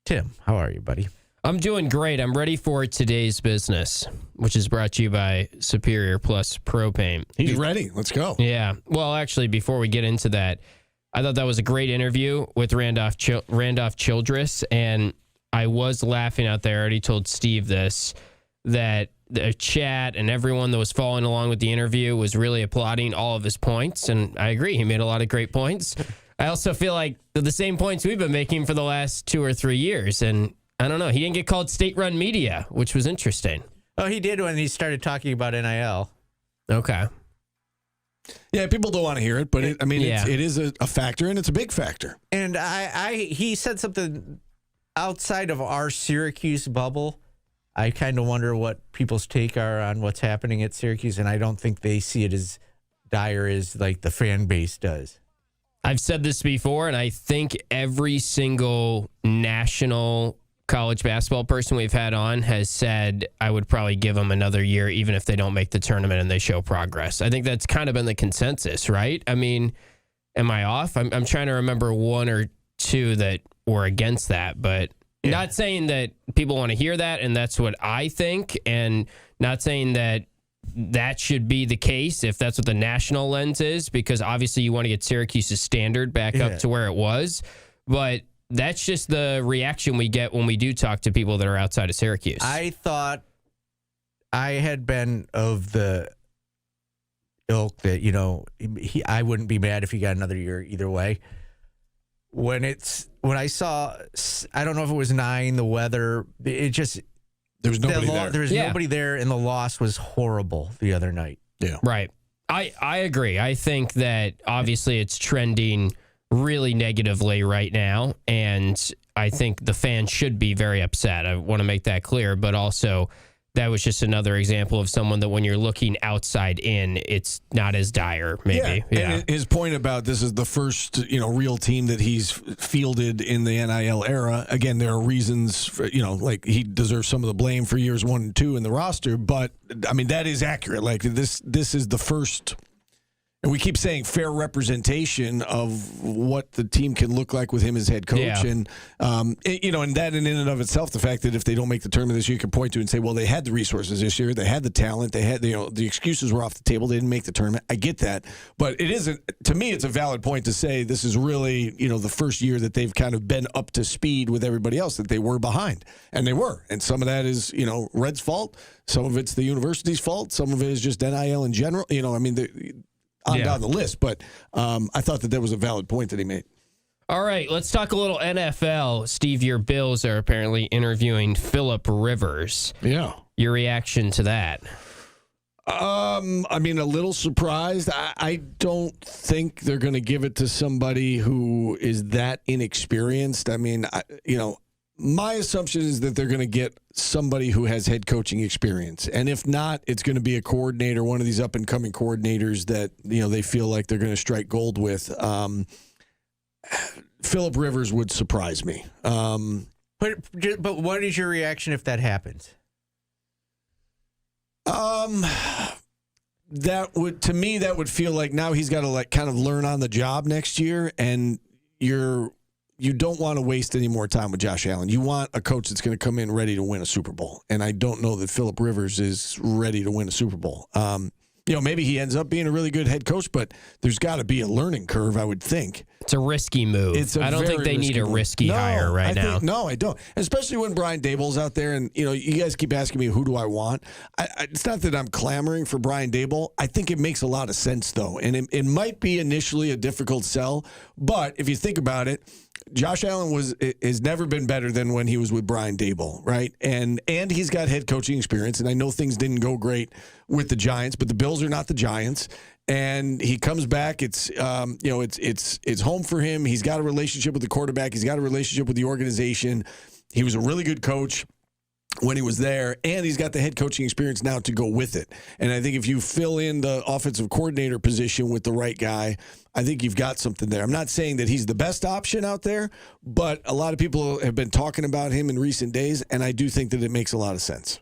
Tim, how are you, buddy? I'm doing great. I'm ready for today's business, which is brought to you by Superior Plus Propane. He's ready. Let's go. Yeah. Well, actually, before we get into that, I thought that was a great interview with Randolph Childress, and I was laughing out there. I already told Steve this, that the chat and everyone that was following along with the interview was really applauding all of his points, and I agree. He made a lot of great points. I also feel like they're the same points we've been making for the last 2 or 3 years, and I don't know. He didn't get called state-run media, which was interesting. Oh, he did when he started talking about NIL. Okay. Yeah, people don't want to hear it, but it is a factor, and it's a big factor. And he said something outside of our Syracuse bubble. I kind of wonder what people's take are on what's happening at Syracuse, and I don't think they see it as dire as like the fan base does. I've said this before, and I think every single national college basketball person we've had on has said I would probably give them another year even if they don't make the tournament and they show progress. I think that's kind of been the consensus, right? I mean, am I off? I'm trying to remember 1 or 2 that were against that, but not saying that people want to hear that and that's what I think, and not saying that that should be the case if that's what the national lens is, because obviously you want to get Syracuse's standard back up to where it was, but that's just the reaction we get when we do talk to people that are outside of Syracuse. I thought I had been of the ilk that, I wouldn't be mad if he got another year either way. When I saw, I don't know if it was 9, the weather, it just, there was nobody there. There was nobody there, and the loss was horrible the other night. Yeah. Right. I agree. I think that obviously it's trending really negatively right now, and I think the fans should be very upset. I want to make that clear, but also that was just another example of someone that when you're looking outside in, it's not as dire, maybe. Yeah. And his point about this is the first, real team that he's fielded in the NIL era. Again, there are reasons for, like he deserves some of the blame for years 1 and 2 in the roster, but I mean, that is accurate. Like this is the first. And we keep saying fair representation of what the team can look like with him as head coach. Yeah. And, and that in and of itself, the fact that if they don't make the tournament this year, you can point to and say, well, they had the resources this year. They had the talent. They had, the excuses were off the table. They didn't make the tournament. I get that. But it isn't, to me, it's a valid point to say this is really, the first year that they've kind of been up to speed with everybody else that they were behind. And they were. And some of that is, Red's fault. Some of it's the university's fault. Some of it is just NIL in general. On down the list, but I thought that was a valid point that he made. All right, let's talk a little NFL. Steve, your Bills are apparently interviewing Phillip Rivers. Yeah. Your reaction to that? I mean, a little surprised. I don't think they're going to give it to somebody who is that inexperienced. I mean, my assumption is that they're going to get somebody who has head coaching experience. And if not, it's going to be a coordinator, one of these up-and-coming coordinators that, they feel like they're going to strike gold with. Phillip Rivers would surprise me. But what is your reaction if that happens? That would feel like now he's got to kind of learn on the job next year, and you don't want to waste any more time with Josh Allen. You want a coach that's going to come in ready to win a Super Bowl, and I don't know that Phillip Rivers is ready to win a Super Bowl. Maybe he ends up being a really good head coach, but there's got to be a learning curve, I would think. It's a risky move. I don't think they need a risky hire right now. No, I don't. Especially when Brian Daboll's out there, and you guys keep asking me who do I want. It's not that I'm clamoring for Brian Daboll. I think it makes a lot of sense though, and it might be initially a difficult sell, but if you think about it, Josh Allen has never been better than when he was with Brian Daboll, right? And he's got head coaching experience, and I know things didn't go great with the Giants, but the Bills are not the Giants. And he comes back. It's home for him. He's got a relationship with the quarterback. He's got a relationship with the organization. He was a really good coach when he was there, and he's got the head coaching experience now to go with it. And I think if you fill in the offensive coordinator position with the right guy, I think you've got something there. I'm not saying that he's the best option out there, but a lot of people have been talking about him in recent days, and I do think that it makes a lot of sense.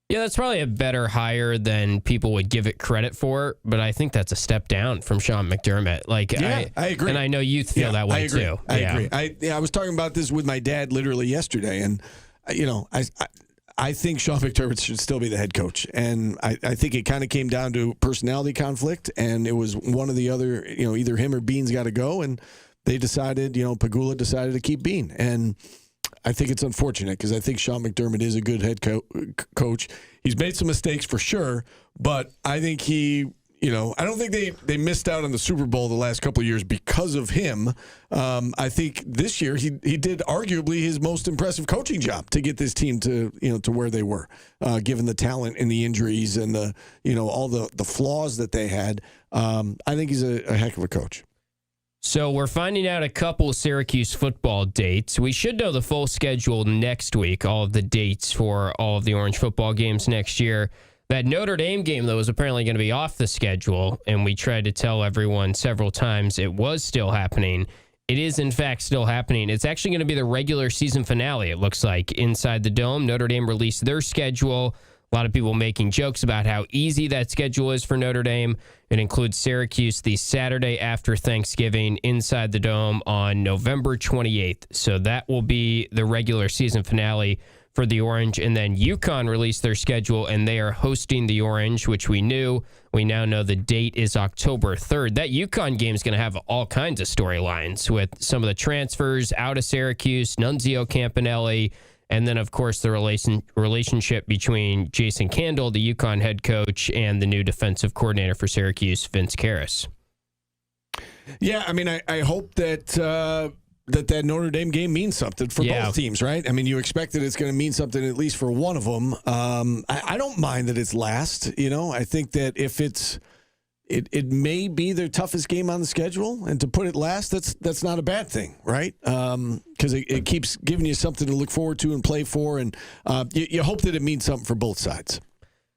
Yeah, that's probably a better hire than people would give it credit for, but I think that's a step down from Sean McDermott. I agree. And I know you feel that way too. I agree. I was talking about this with my dad literally yesterday, and I think Sean McDermott should still be the head coach. And I think it kind of came down to personality conflict, and it was one or the other, either him or Bean's got to go, and they decided, Pagula decided to keep Bean. And I think it's unfortunate because I think Sean McDermott is a good head coach. He's made some mistakes for sure, but I think I don't think they missed out on the Super Bowl the last couple of years because of him. I think this year he did arguably his most impressive coaching job to get this team to where they were, given the talent and the injuries and the all the flaws that they had. I think he's a heck of a coach. So we're finding out a couple of Syracuse football dates. We should know the full schedule next week, all of the dates for all of the Orange football games next year. That Notre Dame game, though, was apparently going to be off the schedule, and we tried to tell everyone several times it was still happening. It is, in fact, still happening. It's actually going to be the regular season finale, it looks like, inside the Dome. Notre Dame released their schedule. A lot of people making jokes about how easy that schedule is for Notre Dame. It includes Syracuse the Saturday after Thanksgiving inside the Dome on November 28th. So that will be the regular season finale for the Orange. And then UConn released their schedule, and they are hosting the Orange, which we knew. We now know the date is October 3rd. That UConn game is going to have all kinds of storylines with some of the transfers out of Syracuse, Nunzio Campanelli, and then, of course, the relationship between Jason Candle, the UConn head coach, and the new defensive coordinator for Syracuse, Vince Karras. Yeah, I mean, I hope that that Notre Dame game means something for both teams, right? I mean, you expect that it's going to mean something at least for one of them. I don't mind that it's last. I think that if it may be their toughest game on the schedule, and to put it last, that's not a bad thing, right? Because it keeps giving you something to look forward to and play for, and you hope that it means something for both sides.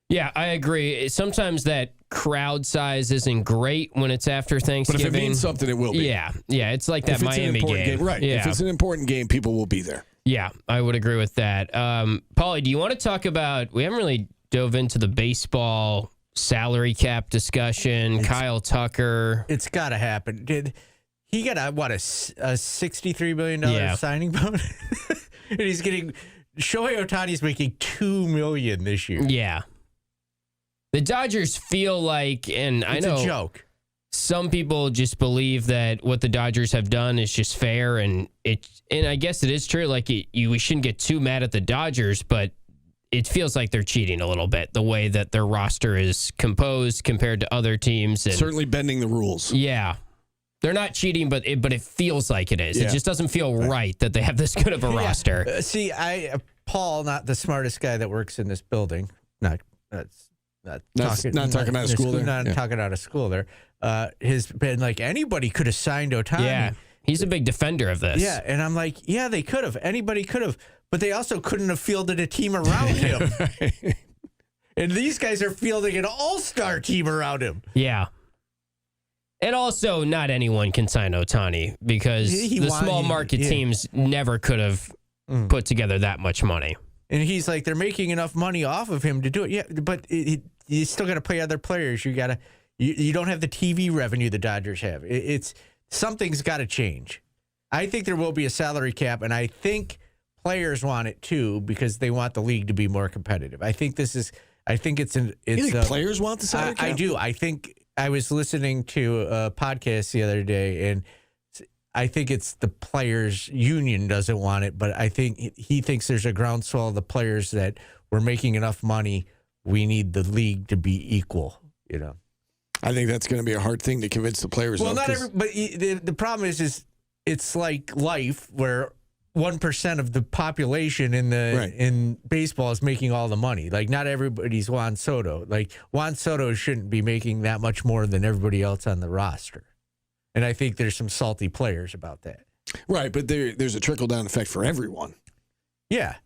Yeah, I agree. Sometimes that crowd size isn't great when it's after Thanksgiving. But if it means something, it will be. Yeah, it's like that Miami game. Right. Yeah. If it's an important game, people will be there. Yeah, I would agree with that. Paulie, do you want to talk about, we haven't really dove into the baseball salary cap discussion, Kyle Tucker. It's got to happen. Did he got a $63 million signing bonus? And he's getting, Shohei Ohtani's making $2 million this year. Yeah. The Dodgers feel like, and I know it's a joke. Some people just believe that what the Dodgers have done is just fair, and I guess it is true. Like we shouldn't get too mad at the Dodgers, but it feels like they're cheating a little bit, the way that their roster is composed compared to other teams. And certainly bending the rules. Yeah. They're not cheating, but it feels like it is. Yeah. It just doesn't feel right that they have this good of a roster. See, Paul, not the smartest guy that works in this building, not talking out of school there. Not talking out of school there. Has been like, anybody could have signed Ohtani. Yeah, he's a big defender of this. Yeah, and I'm like, yeah, they could have. Anybody could have. But they also couldn't have fielded a team around him. And these guys are fielding an all-star team around him. Yeah. And also, not anyone can sign Ohtani because the small market teams never could have put together that much money. And he's like, they're making enough money off of him to do it. Yeah, but you still got to pay other players. You don't have the TV revenue the Dodgers have. Something's got to change. I think there will be a salary cap, and I think players want it too because they want the league to be more competitive. I think it's you think players want the salary cap? I do. I think I was listening to a podcast the other day, and I think it's the players' union doesn't want it, but I think he thinks there's a groundswell of the players that we're making enough money. We need the league to be equal. I think that's going to be a hard thing to convince the players. Well, not every, but the problem is it's like life where 1% of the population in baseball is making all the money. Like, not everybody's Juan Soto. Like, Juan Soto shouldn't be making that much more than everybody else on the roster. And I think there's some salty players about that. Right, but there's a trickle-down effect for everyone. Yeah.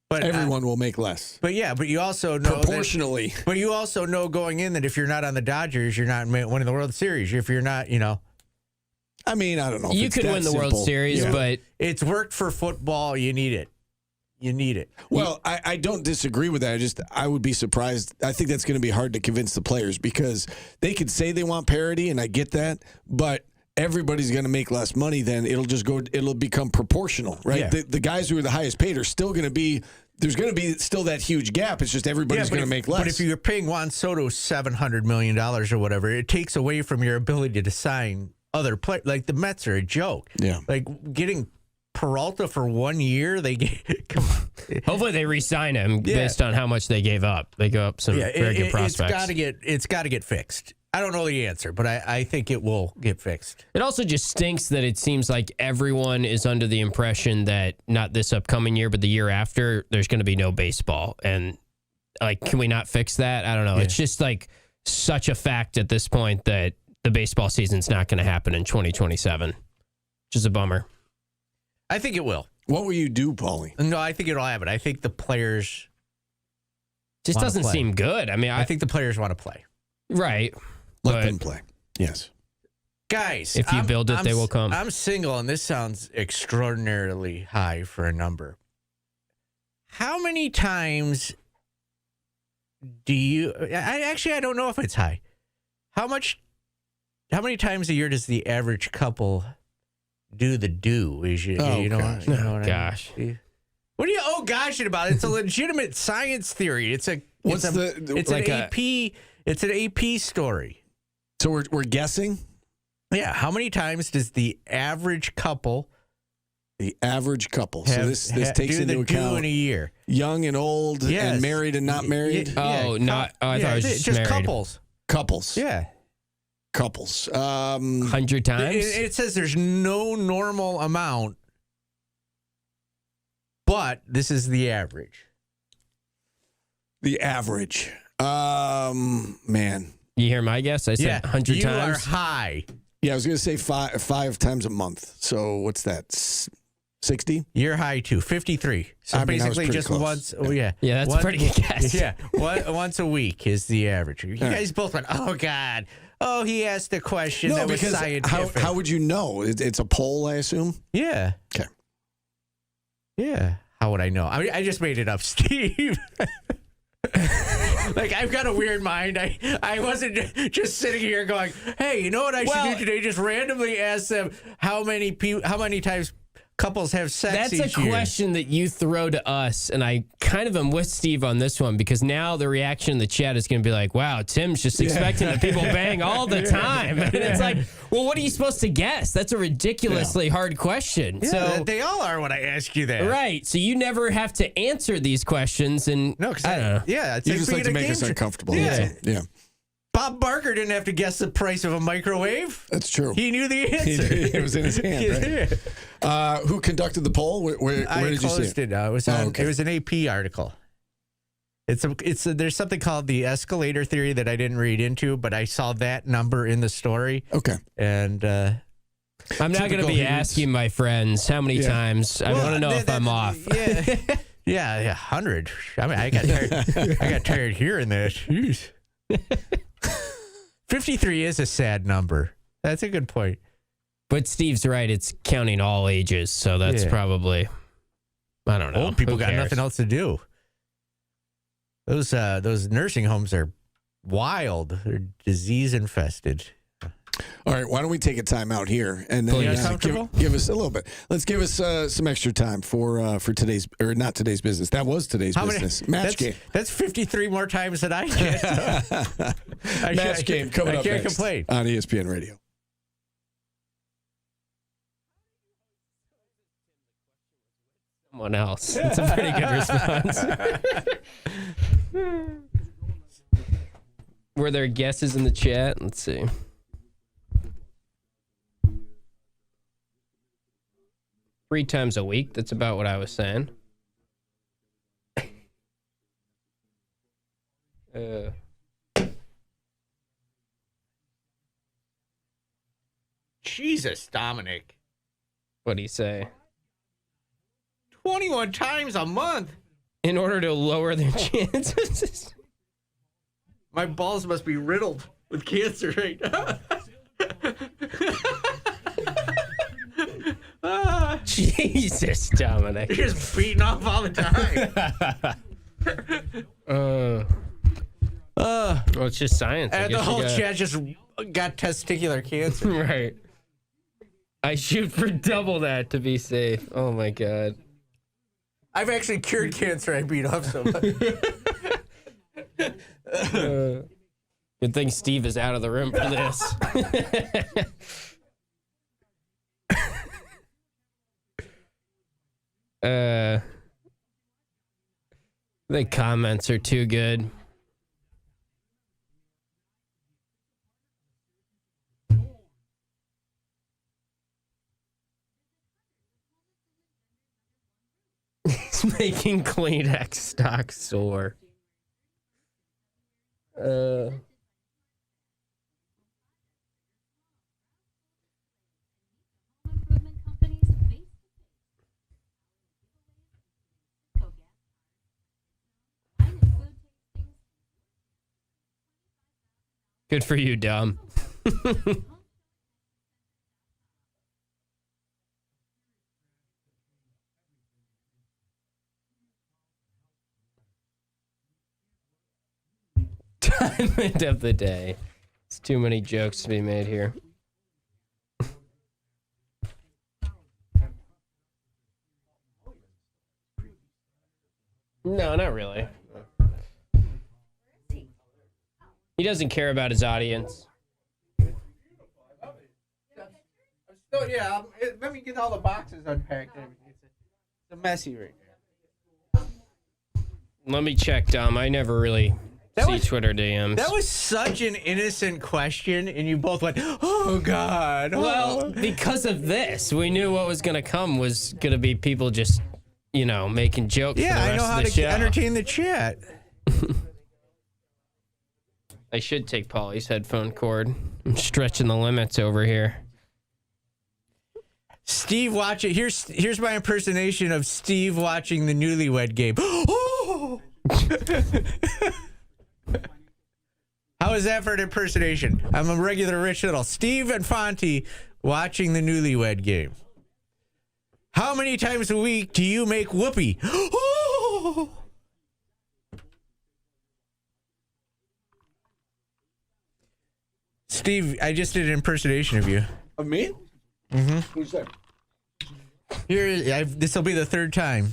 But everyone will make less. But you also know proportionally. But you also know going in that if you're not on the Dodgers, you're not winning the World Series. If you're not, I mean, I don't know. You could win the World Series, but it's worked for football. You need it. Well, I don't disagree with that. I would be surprised. I think that's going to be hard to convince the players because they could say they want parity, and I get that, but everybody's going to make less money. Then it'll become proportional, right? Yeah. The guys who are the highest paid are still going to be. There's going to be still that huge gap. It's just everybody's going to make less. But if you're paying Juan Soto $700 million or whatever, it takes away from your ability to sign other players. Like the Mets are a joke. Yeah. Like getting Peralta for 1 year, come on. Hopefully they re-sign him based on how much they gave up. They gave up some very good prospects. It's got to get fixed. I don't know the answer, but I think it will get fixed. It also just stinks that it seems like everyone is under the impression that not this upcoming year, but the year after, there's going to be no baseball. And like, can we not fix that? I don't know. Yeah. It's just like such a fact at this point that the baseball season's not going to happen in 2027, which is a bummer. I think it will. What will you do, Paulie? No, I think it'll happen. I think the players just doesn't seem good. I mean, I think the players want to play. Right. Let them play. Yes. Guys, if you build it, they will come. I'm single, and this sounds extraordinarily high for a number. How many times do you... I don't know if it's high. How many times a year does the average couple do the do? Gosh. What are you goshing about? It's a legitimate science theory. It's an AP story. So we're guessing? Yeah. How many times does the average couple? The average couple. So this takes into account in a year. Young and old, and married and not married. I thought it was just married. Couples. Couples. Yeah. Couples. 100 times. It says there's no normal amount, but this is the average. The average. Man. You hear my guess? I said 100 times. You are high. Yeah, I was going to say five times a month. So what's that? 60? You're high too. 53. So basically just close. once. Oh yeah. Yeah, that's a pretty good guess. Yeah. Once a week is the average. You guys both went, oh God. Oh, he asked a question that was scientific. How would you know? It's a poll, I assume? Yeah. Okay. Yeah. How would I know? I mean, I just made it up, Steve. Like, I've got a weird mind. I wasn't just sitting here going, hey, you know what I should do today? Just randomly ask them how many times couples have sex each year. That's a question that you throw to us, and I kind of am with Steve on this one because now the reaction in the chat is going to be like, wow, Tim's just expecting that people bang all the time. And it's like, well, what are you supposed to guess? That's a ridiculously hard question. Yeah, so they all are when I ask you that. Right. So you never have to answer these questions. And no, because I don't know. Yeah. You just like to make us uncomfortable. Yeah. Yeah. Bob Barker didn't have to guess the price of a microwave. That's true. He knew the answer. It was in his hand. Right? Who conducted the poll? Where did you see it? It was it was an AP article. There's something called the escalator theory that I didn't read into, but I saw that number in the story. Okay. And I'm not going to be asking my friends how many times. I want to know if I'm off. Yeah, 100. I mean, I got tired hearing that. Jeez. 53 is a sad number. That's a good point. But Steve's right. It's counting all ages, so that's probably, I don't know. Old people got nothing else to do. Those nursing homes are wild. They're disease infested. All right, why don't we take a time out here and then give us a little bit. Let's give us some extra time for today's, or not today's business. That was today's business. Match game. That's 53 more times than I get. Match game coming up I can't next complain. On ESPN Radio. Someone else. That's a pretty good response. Were there guesses in the chat? Let's see. Three times a week. That's about what I was saying. Jesus, Dominic. What'd he say? 21 times a month. In order to lower their chances. My balls must be riddled with cancer right now. Jesus, Dominic. You're just beating off all the time. Well, it's just science. And the whole chat just got testicular cancer. Right. I shoot for double that to be safe. Oh, my God. I've actually cured cancer. I beat off so much. Good thing Steve is out of the room for this. The comments are too good. He's making Kleenex stock soar. Good for you, Dom. Diamond of the day. It's too many jokes to be made here. No, not really. He doesn't care about his audience. Let me get all the boxes unpacked. It's messy right now. Let me check, Dom. I never really see Twitter DMs. That was such an innocent question, and you both went, oh, God. Oh. Well, because of this, we knew what was going to come was going to be people just, making jokes for the rest I know of how the to show. entertain the chat. I should take Paulie's headphone cord. I'm stretching the limits over here. Steve watching. Here's my impersonation of Steve watching the Newlywed Game. Oh! How is that for an impersonation? I'm a regular Rich Little. Steve and Fonte watching the Newlywed Game. How many times a week do you make whoopee? Oh! Steve, I just did an impersonation of you. Of me? Mm-hmm. Who's that? This will be the third time.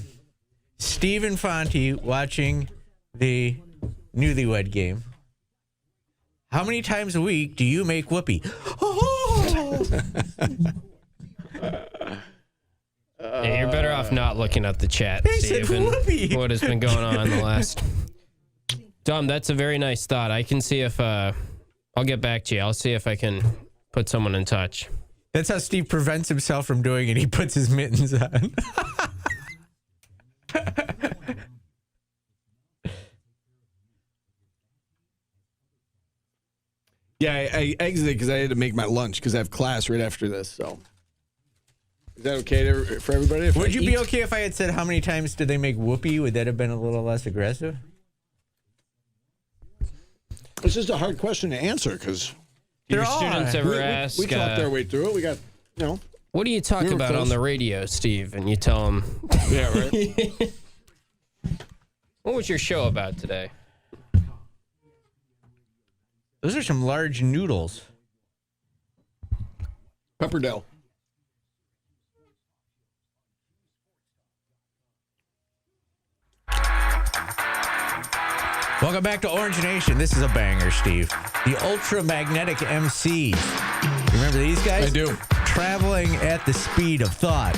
Steve and Fonte watching the Newlywed Game. How many times a week do you make whoopee? Oh! Yeah, you're better off not looking at the chat, Steve, and what has been going on in the last. Dom, that's a very nice thought. I can see if I'll get back to you. I'll see if I can put someone in touch. That's how Steve prevents himself from doing it. He puts his mittens on. Yeah, I exited because I had to make my lunch because I have class right after this. So, is that okay for everybody? Would you be okay if I had said how many times did they make whoopee? Would that have been a little less aggressive? It's just a hard question to answer because your students ever ask? We talked our way through it. We got, What do you talk about on the radio, Steve? And you tell them. Yeah, right. What was your show about today? Those are some large noodles. Pepperdale. Welcome back to Orange Nation. This is a banger, Steve. The Ultramagnetic MCs. Remember these guys? I do. Traveling at the speed of thought.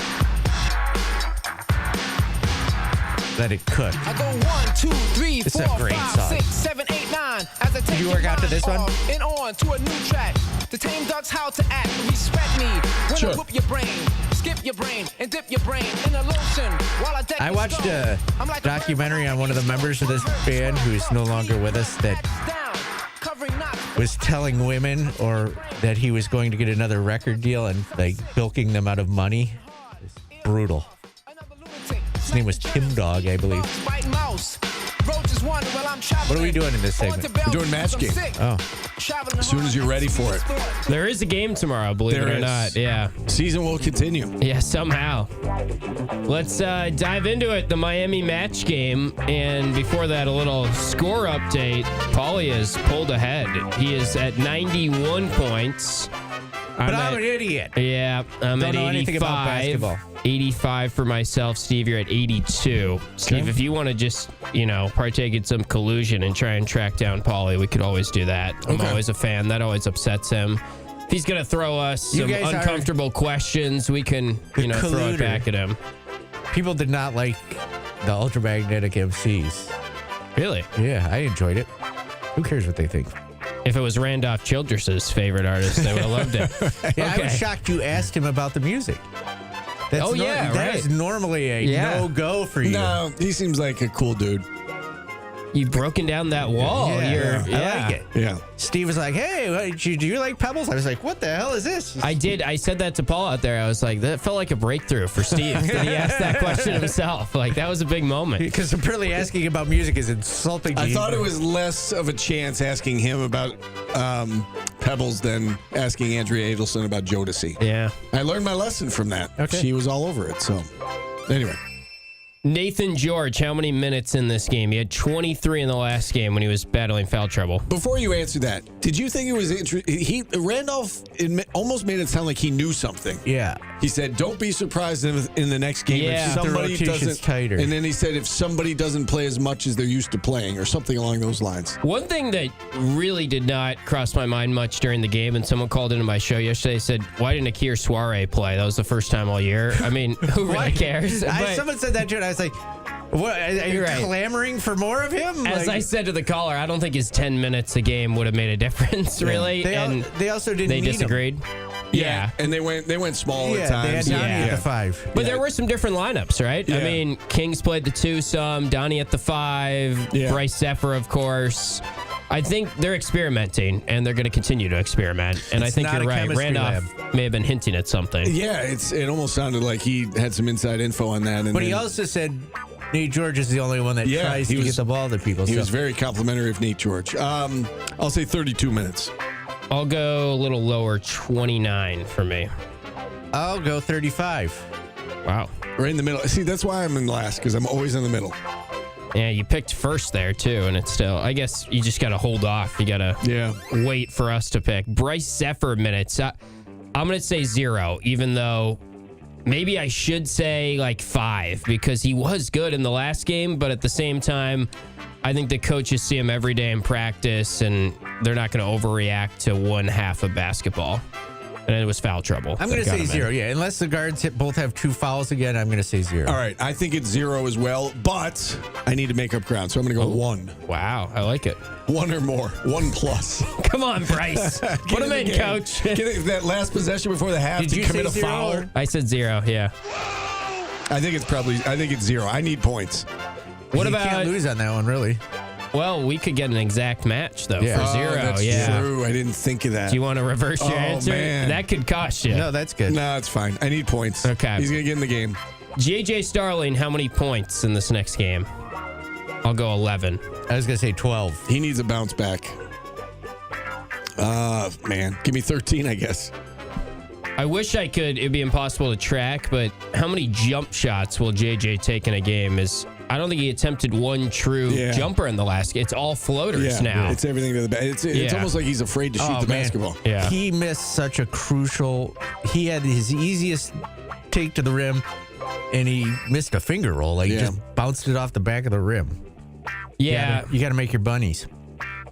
Let it cook. I go 1, 2, 3, It's 4, a great 5, song. 6, 7, 8, 9. As I take Did you work out to this one? And on to a new track. The tame ducks how to act. Respect me when Sure. I whoop your brain, skip your brain, and dip your brain in a lotion while I deck I your watched skull. a I'm like documentary on one of the members of this band who's no longer with us that was telling women or that he was going to get another record deal and like bilking them out of money. It's brutal. His name was Tim Dog, I believe. Bite mouse. Roaches wonder while I'm traveling. What are we doing in this segment? We're doing match game. Oh. As soon as you're ready for it. There is a game tomorrow, believe There it or is. not. Yeah. Season will continue. Yeah, somehow. Let's dive into it, the Miami match game. And before that, a little score update. Paulie has pulled ahead. He is at 91 points. But I'm an idiot. Yeah, I'm Don't at know anything about 85. basketball. 85 for myself. Steve, you're at 82. Steve, if you want to just, partake in some collusion and try and track down Paulie, we could always do that. I'm always a fan. That always upsets him. If he's going to throw us some guys are uncomfortable questions, we can, throw it colluder. back at him. People did not like the Ultramagnetic MCs. Really? Yeah, I enjoyed it. Who cares what they think? If it was Randolph Childress's favorite artist, they would have loved it. Yeah, I was shocked you asked him about the music. That's that right. is normally a no-go for you. No, he seems like a cool dude. You've broken down that wall. I like it. Yeah. Steve was like, hey, do you like Pebbles? I was like, what the hell is this? I did. I said that to Paul out there. I was like, that felt like a breakthrough for Steve. That he asked that question himself. Like, that was a big moment. Because apparently asking about music is insulting to I you. thought it was less of a chance asking him about Pebbles than asking Andrea Adelson about Jodeci. Yeah. I learned my lesson from that. Okay. She was all over it. So, anyway. Nathan George, how many minutes in this game? He had 23 in the last game when he was battling foul trouble. Before you answer that, did you think it was interesting? Randolph almost made it sound like he knew something. Yeah. He said, "Don't be surprised in the next game Yeah. if The somebody rotation's doesn't." tighter. And then he said, "If somebody doesn't play as much as they're used to playing, or something along those lines." One thing that really did not cross my mind much during the game, and someone called into my show yesterday, said, why didn't Akir Soiree play? That was the first time all year. I mean, who really cares? But Someone said that to it. I was like, what, are you Right. clamoring for more of him? as I said to the caller, I don't think his 10 minutes a game would have made a difference, really. They also didn't They need him. disagreed. Yeah. And they went small Yeah, at times. they had Donnie at the 5. But there were some different lineups, right? I Yeah. mean, Kings played the 2 some, Donnie at the 5, Yeah. Bryce Zephyr, of course. I think they're experimenting, and they're going to continue to experiment. And I It's think not you're a right. chemistry Randolph may have been hinting at something. Yeah, it almost sounded like he had some inside info on that. And But he then- also said Nate George is the only one that Yeah, tries he to was- get the ball to people. He so. was very complimentary of Nate George. I'll say 32 minutes. I'll go a little lower, 29 for me. I'll go 35. Wow. Right in the middle. See, that's why I'm in last, because I'm always in the middle. Yeah, you picked first there, too, and it's still, I guess you just got to hold off. You got to wait for us to pick. Bryce Zephyr minutes. I'm going to say 0, even though maybe I should say like 5, because he was good in the last game, but at the same time, I think the coaches see him every day in practice, and they're not going to overreact to one half of basketball. And it was foul trouble. I'm going to say 0. Yeah, unless the guards both have 2 fouls again, I'm going to say 0. All right, I think it's 0 as well, but I need to make up ground, so I'm going to go 1. Wow, I like it. 1 or more. 1 plus. Come on, Bryce. Put him in, coach. Get that last possession before the half to commit a foul. I said 0, yeah. I think it's 0. I need points. What you about can't lose on that one, really. Well, we could get an exact match, though, for 0. That's true. I didn't think of that. Do you want to reverse your answer? Man. That could cost you. No, that's good. No, it's fine. I need points. Okay. He's going to get in the game. J.J. Starling, how many points in this next game? I'll go 11. I was going to say 12. He needs a bounce back. Man. Give me 13, I guess. I wish I could. It'd be impossible to track, but how many jump shots will JJ take in a game? I don't think he attempted one true jumper in the last game. It's all floaters now. It's everything to the back. It's almost like he's afraid to shoot the basketball. Yeah. He missed such a crucial. He had his easiest take to the rim, and he missed a finger roll. He just bounced it off the back of the rim. Yeah. You got to make your bunnies.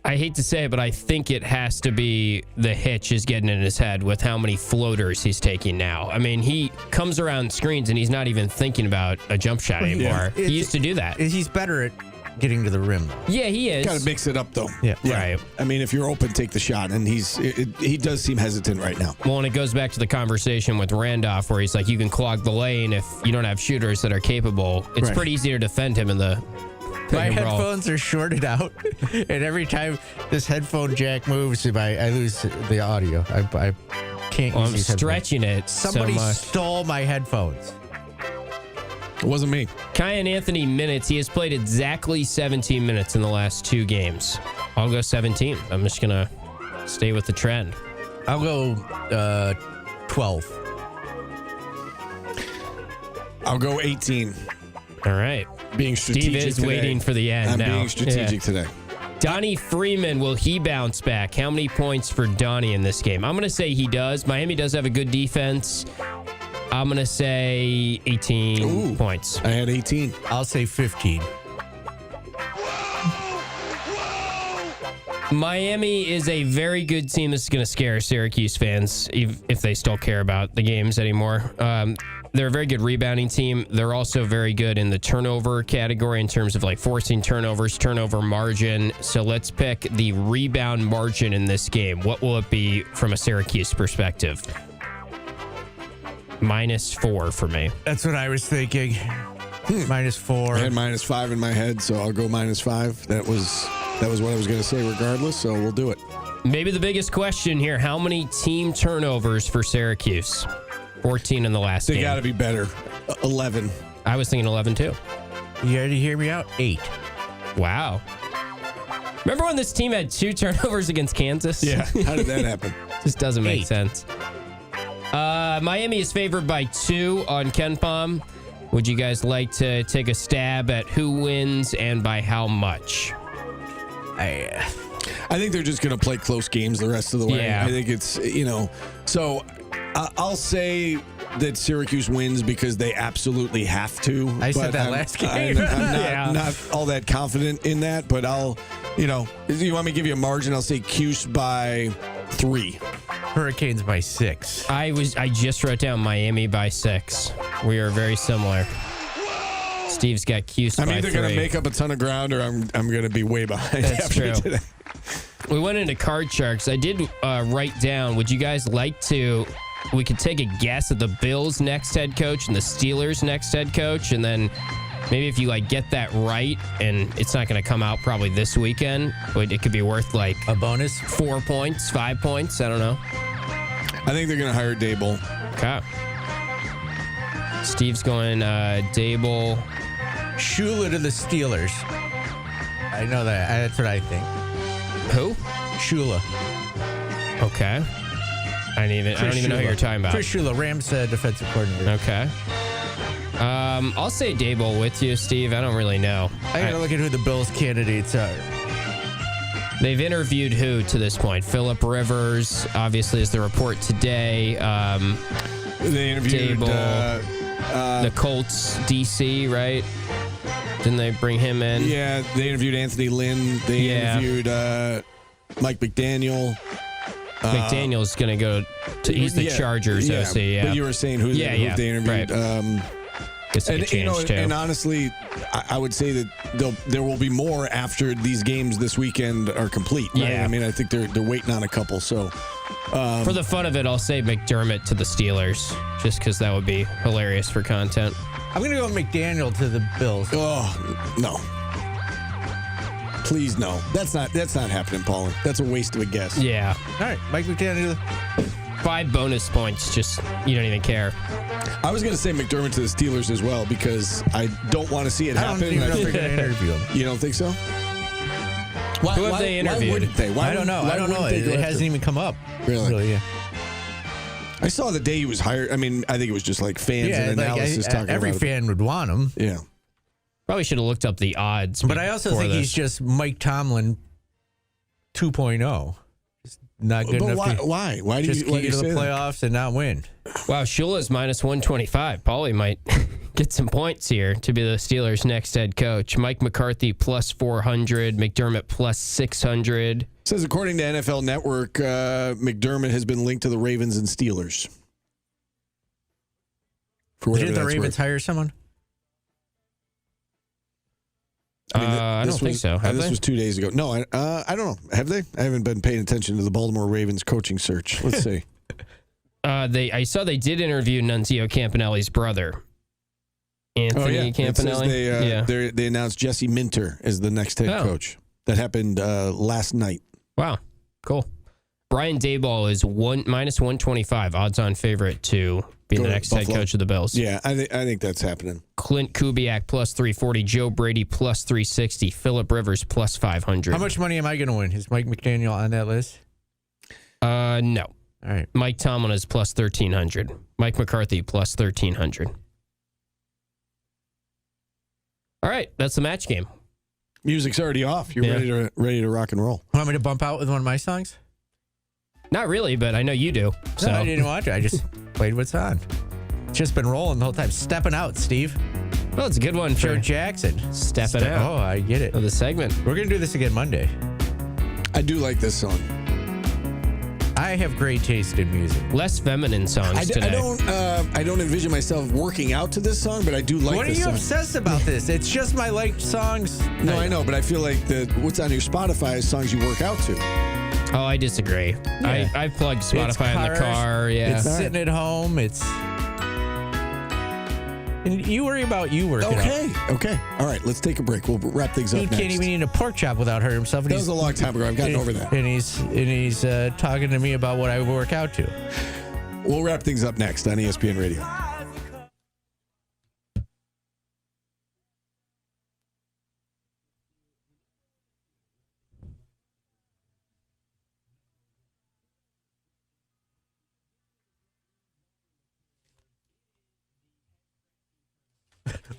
I hate to say it, but I think it has to be the hitch is getting in his head with how many floaters he's taking now. I mean, he comes around screens and he's not even thinking about a jump shot anymore. He used to do that. He's better at getting to the rim. Yeah, he is. Got to mix it up, though. Yeah. Right. I mean, if you're open, take the shot. And he does seem hesitant right now. Well, and it goes back to the conversation with Randolph where he's like, you can clog the lane if you don't have shooters that are capable. It's pretty easy to defend him in the My headphones are shorted out, and every time this headphone jack moves, I lose the audio. I can't use I'm these stretching it Somebody so much. stole my headphones. It wasn't me. Kyan Anthony minutes. He has played exactly 17 minutes in the last 2 games. I'll go 17. I'm just going to stay with the trend. I'll go 12. I'll go 18. All right. Being strategic Steve is today. waiting for the end I'm now. being strategic today. Donnie Freeman, will he bounce back? How many points for Donnie in this game? I'm going to say he does. Miami does have a good defense. I'm going to say 18 points. I had 18. I'll say 15. Miami is a very good team. This is going to scare Syracuse fans if they still care about the games anymore. They're a very good rebounding team. They're also very good in the turnover category in terms of like forcing turnovers, turnover margin. So let's pick the rebound margin in this game. What will it be from a Syracuse perspective? -4 for me. That's what I was thinking. -4. I had -5 in my head, so I'll go -5. That was what I was going to say regardless, so we'll do it. Maybe the biggest question here, how many team turnovers for Syracuse? 14 in the last game. They got to be better. 11. I was thinking 11 too. You ready to hear me out? 8. Wow. Remember when this team had 2 turnovers against Kansas? Yeah. How did that happen? Just doesn't make sense. Miami is favored by 2 on KenPom. Would you guys like to take a stab at who wins and by how much? I think they're just going to play close games the rest of the way. Yeah. I think it's, so I'll say that Syracuse wins because they absolutely have to. I said that last game. I'm not all that confident in that, but I'll, you want me to give you a margin? I'll say Cuse by 3. Hurricanes by 6. I just wrote down Miami by 6. We are very similar. Steve's got Cuse by 3. I'm either going to make up a ton of ground or I'm going to be way behind. That's true. Today. We went into card sharks. I did write down, would you guys like to, we could take a guess at the Bills' next head coach and the Steelers' next head coach, and then maybe if you get that right, and it's not going to come out probably this weekend, but it could be worth a bonus 4 points, 5 points. I don't know. I think they're going to hire Dable. Okay. Steve's going Dable. Shula to the Steelers. I know that. That's what I think. Who? Shula. Okay. I don't even know who you're talking about. Chris Shula, Rams defensive coordinator. Okay. I'll say Dable with you, Steve. I don't really know. I gotta look at who the Bills candidates are. They've interviewed who to this point? Phillip Rivers, obviously, is the report today. They interviewed the Colts DC, right? Didn't they bring him in? Yeah, they interviewed Anthony Lynn. They interviewed Mike McDaniel. McDaniel's going to go to. He's the Chargers OC. Yeah, but you were saying who they interviewed. Right. And honestly, I would say that there will be more after these games this weekend are complete. Right? Yeah, I mean, I think they're waiting on a couple. So for the fun of it, I'll say McDermott to the Steelers, just because that would be hilarious for content. I'm gonna go McDaniel to the Bills. Oh no! Please no. That's not happening, Paulie. That's a waste of a guess. Yeah. All right, Mike McDaniel. 5 bonus points. Just you don't even care. I was going to say McDermott to the Steelers as well because I don't want to see it happen. I don't even know if they're going to interview him. You don't think so? Who have they interviewed? Why wouldn't they? I don't know. It hasn't even come up. Really? Yeah. I saw the day he was hired. I mean, I think it was just like fans and analysis talking about it. Every fan would want him. Yeah. Probably should have looked up the odds. But I also think he's just Mike Tomlin 2.0. Not good enough. Why? Why do just you get to the say playoffs and not win? Wow, Shula's minus 125. Paulie might get some points here to be the Steelers' next head coach. Mike McCarthy plus 400. McDermott plus 600. Says according to NFL Network, McDermott has been linked to the Ravens and Steelers. Did the Ravens hire someone? I don't think so. This was 2 days ago. No, I don't know. Have they? I haven't been paying attention to the Baltimore Ravens coaching search. Let's see. I saw they did interview Nunzio Campanelli's brother, Anthony Campanelli. They announced Jesse Minter as the next head coach. That happened last night. Wow, cool. Brian Daboll is minus 125, odds-on favorite to be the next head coach of the Bills. Yeah, I think that's happening. Clint Kubiak plus 340, Joe Brady plus 360, Phillip Rivers plus 500. How much money am I going to win? Is Mike McDaniel on that list? No. All right. Mike Tomlin is plus 1,300. Mike McCarthy plus 1,300. All right, that's the match game. Music's already off. You're ready to rock and roll. Want me to bump out with one of my songs? Not really, but I know you do. So. No, I didn't watch it. I just played what's on. It's just been rolling the whole time. Stepping out, Steve. Well, it's a good one for Joe Jackson. Stepping out. Oh, I get it. Of the segment. We're going to do this again Monday. I do like this song. I have great taste in music. Less feminine songs today. I don't envision myself working out to this song, but I do like this song. What are you obsessed about this? It's just my liked songs. No, I know, but I feel like what's on your Spotify is songs you work out to. Oh, I disagree. Yeah. I've plugged Spotify in the car. Yeah, it's sitting at home. And you worry about you working out. Okay. All right, let's take a break. We'll wrap things up next. He can't even eat a pork chop without hurting himself. That was a long time ago. I've gotten over that. And he's talking to me about what I work out to. We'll wrap things up next on ESPN Radio.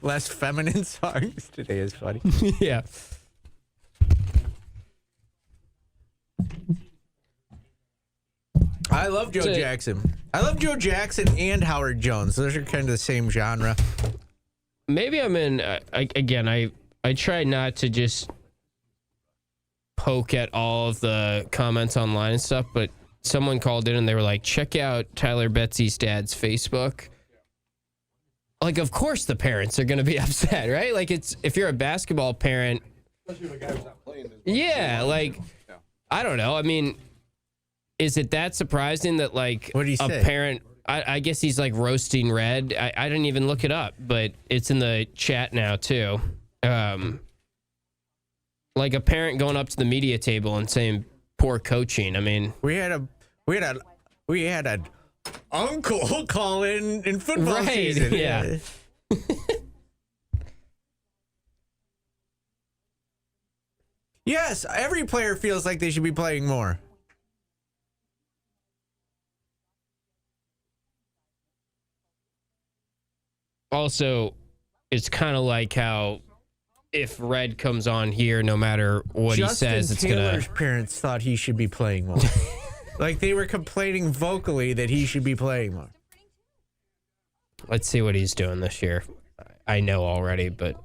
Less feminine songs today is funny. Yeah. I love Joe Jackson. I love Joe Jackson and Howard Jones. Those are kind of the same genre. Maybe I'm in. I try not to just poke at all of the comments online and stuff, but someone called in and they were like, check out Tyler Betsy's dad's Facebook. Like, of course the parents are going to be upset, right? Like, if you're a basketball parent. Especially if a guy who's not playing. Yeah, like, I don't know. I mean, is it that surprising that, like, a parent, I guess he's, like, roasting Red. I didn't even look it up, but it's in the chat now, too. Like, a parent going up to the media table and saying, poor coaching. I mean. We had an uncle call in football season. Yeah. Yes, every player feels like they should be playing more. Also, it's kind of like how if Red comes on here, no matter what he says, it's going to... Taylor's parents thought he should be playing more. Like, they were complaining vocally that he should be playing more. Let's see what he's doing this year. I know already, but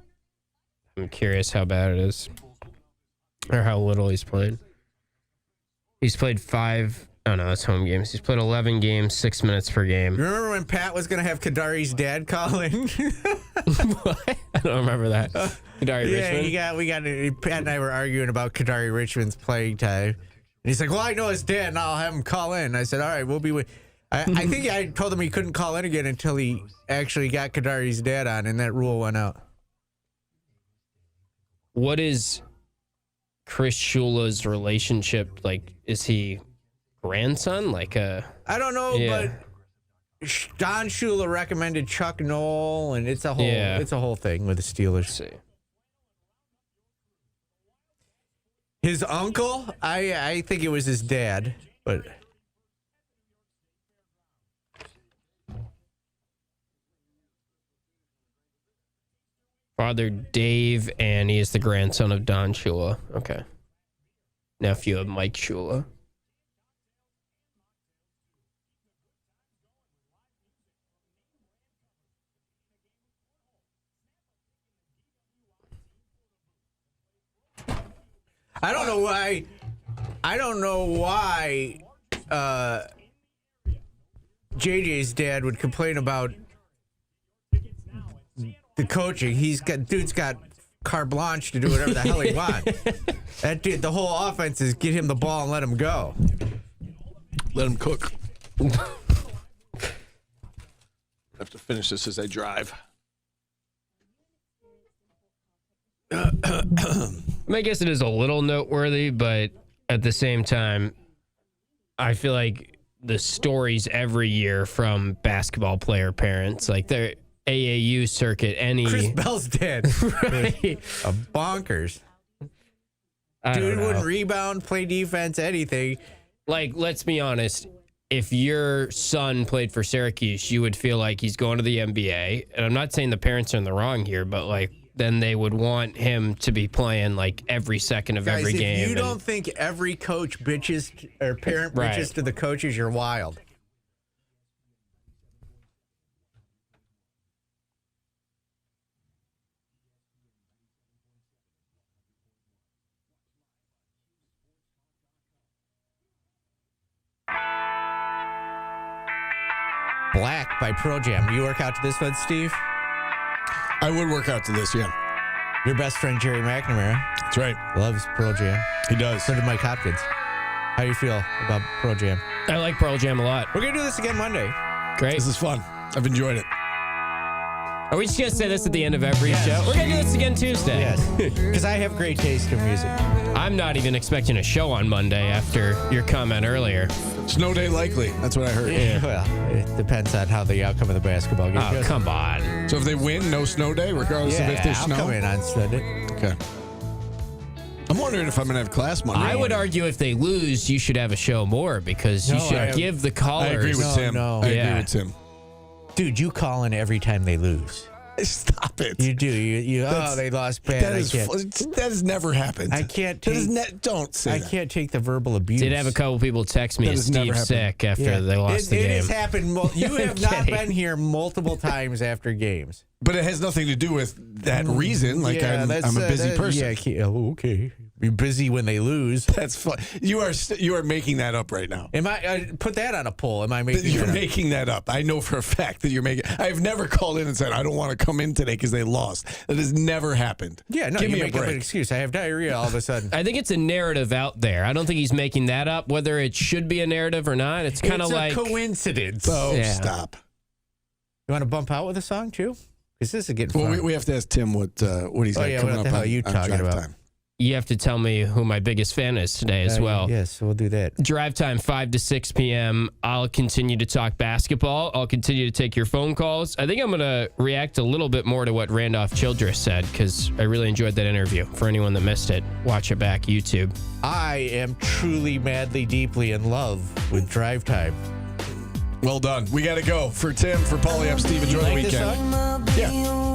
I'm curious how bad it is. Or how little he's played. He's played 5 Oh, no, it's home games. He's played 11 games, 6 minutes per game. Remember when Pat was going to have Kadari's dad call in? What? I don't remember that. Kadari Richmond? Pat and I were arguing about Kadari Richmond's playing time. And he's like, well, I know his dad, and I'll have him call in. I said, all right, we'll be with... I think I told him he couldn't call in again until he actually got Kadari's dad on, and that rule went out. What is Chris Shula's relationship like? Is he grandson? I don't know, but Don Shula recommended Chuck Noll, and it's a whole thing with the Steelers. Let's see. His uncle, I think it was his dad, but Father Dave, and he is the grandson of Don Shula. Okay. Nephew of Mike Shula. I don't know why JJ's dad would complain about the coaching. Dude's got carte blanche to do whatever the hell he wants. That dude, the whole offense is get him the ball and let him go. Let him cook. I have to finish this as I drive. I guess it is a little noteworthy, but at the same time, I feel like the stories every year from basketball player parents, like their AAU circuit, Chris Bell's dad, right? A bonkers. Dude wouldn't rebound, play defense, anything. Like, let's be honest. If your son played for Syracuse, you would feel like he's going to the NBA. And I'm not saying the parents are in the wrong here, but like, then they would want him to be playing like every second of every game. If you don't think every coach bitches or parent bitches to the coaches, you're wild. Black by Pearl Jam. You work out to this one, Steve? I would work out to this, yeah. Your best friend, Jerry McNamara. That's right. Loves Pearl Jam. He does. So did Mike Hopkins. How do you feel about Pearl Jam? I like Pearl Jam a lot. We're going to do this again Monday. Great. This is fun. I've enjoyed it. Are we just going to say this at the end of every show? We're going to do this again Tuesday. Yes. Because I have great taste in music. I'm not even expecting a show on Monday after your comment earlier. Snow day likely. That's what I heard. Yeah. Well, it depends on how the outcome of the basketball game goes. Come on. So if they win, no snow day, regardless of if there's snow? I'll come in on Sunday. Okay. I'm wondering if I'm going to have class Monday. I would argue if they lose, you should have a show more because you should give the callers. I agree with Tim. I agree with Tim. Dude, you call in every time they lose. Stop it. You do. They lost bad. That has never happened. I can't take... don't say that. I can't take the verbal abuse. Did have a couple people text me, is Steve sick after they lost the game? It has happened. You have not been here multiple times after games. But it has nothing to do with that reason. Like, I'm a busy person. Yeah, okay. Be busy when they lose. That's fun. You are making that up right now. Am I put that on a poll? Am I making? You're making that up. I know for a fact that you're making. I've never called in and said I don't want to come in today because they lost. That has never happened. Yeah, no. Give you me make a break. up an excuse. I have diarrhea all of a sudden. I think it's a narrative out there. I don't think he's making that up. Whether it should be a narrative or not, it's kind of like a coincidence. Oh, stop. You want to bump out with a song too? Because this is getting fun. Well, we have to ask Tim what he's got coming what up the hell are you talking about? Time. You have to tell me who my biggest fan is today as well. Yes, we'll do that. Drive time, 5 to 6 p.m. I'll continue to talk basketball. I'll continue to take your phone calls. I think I'm going to react a little bit more to what Randolph Childress said because I really enjoyed that interview. For anyone that missed it, watch it back, YouTube. I am truly, madly, deeply in love with Drive Time. Well done. We got to go. For Tim, for Paulie, I'm Steve. Enjoy the weekend. Yeah.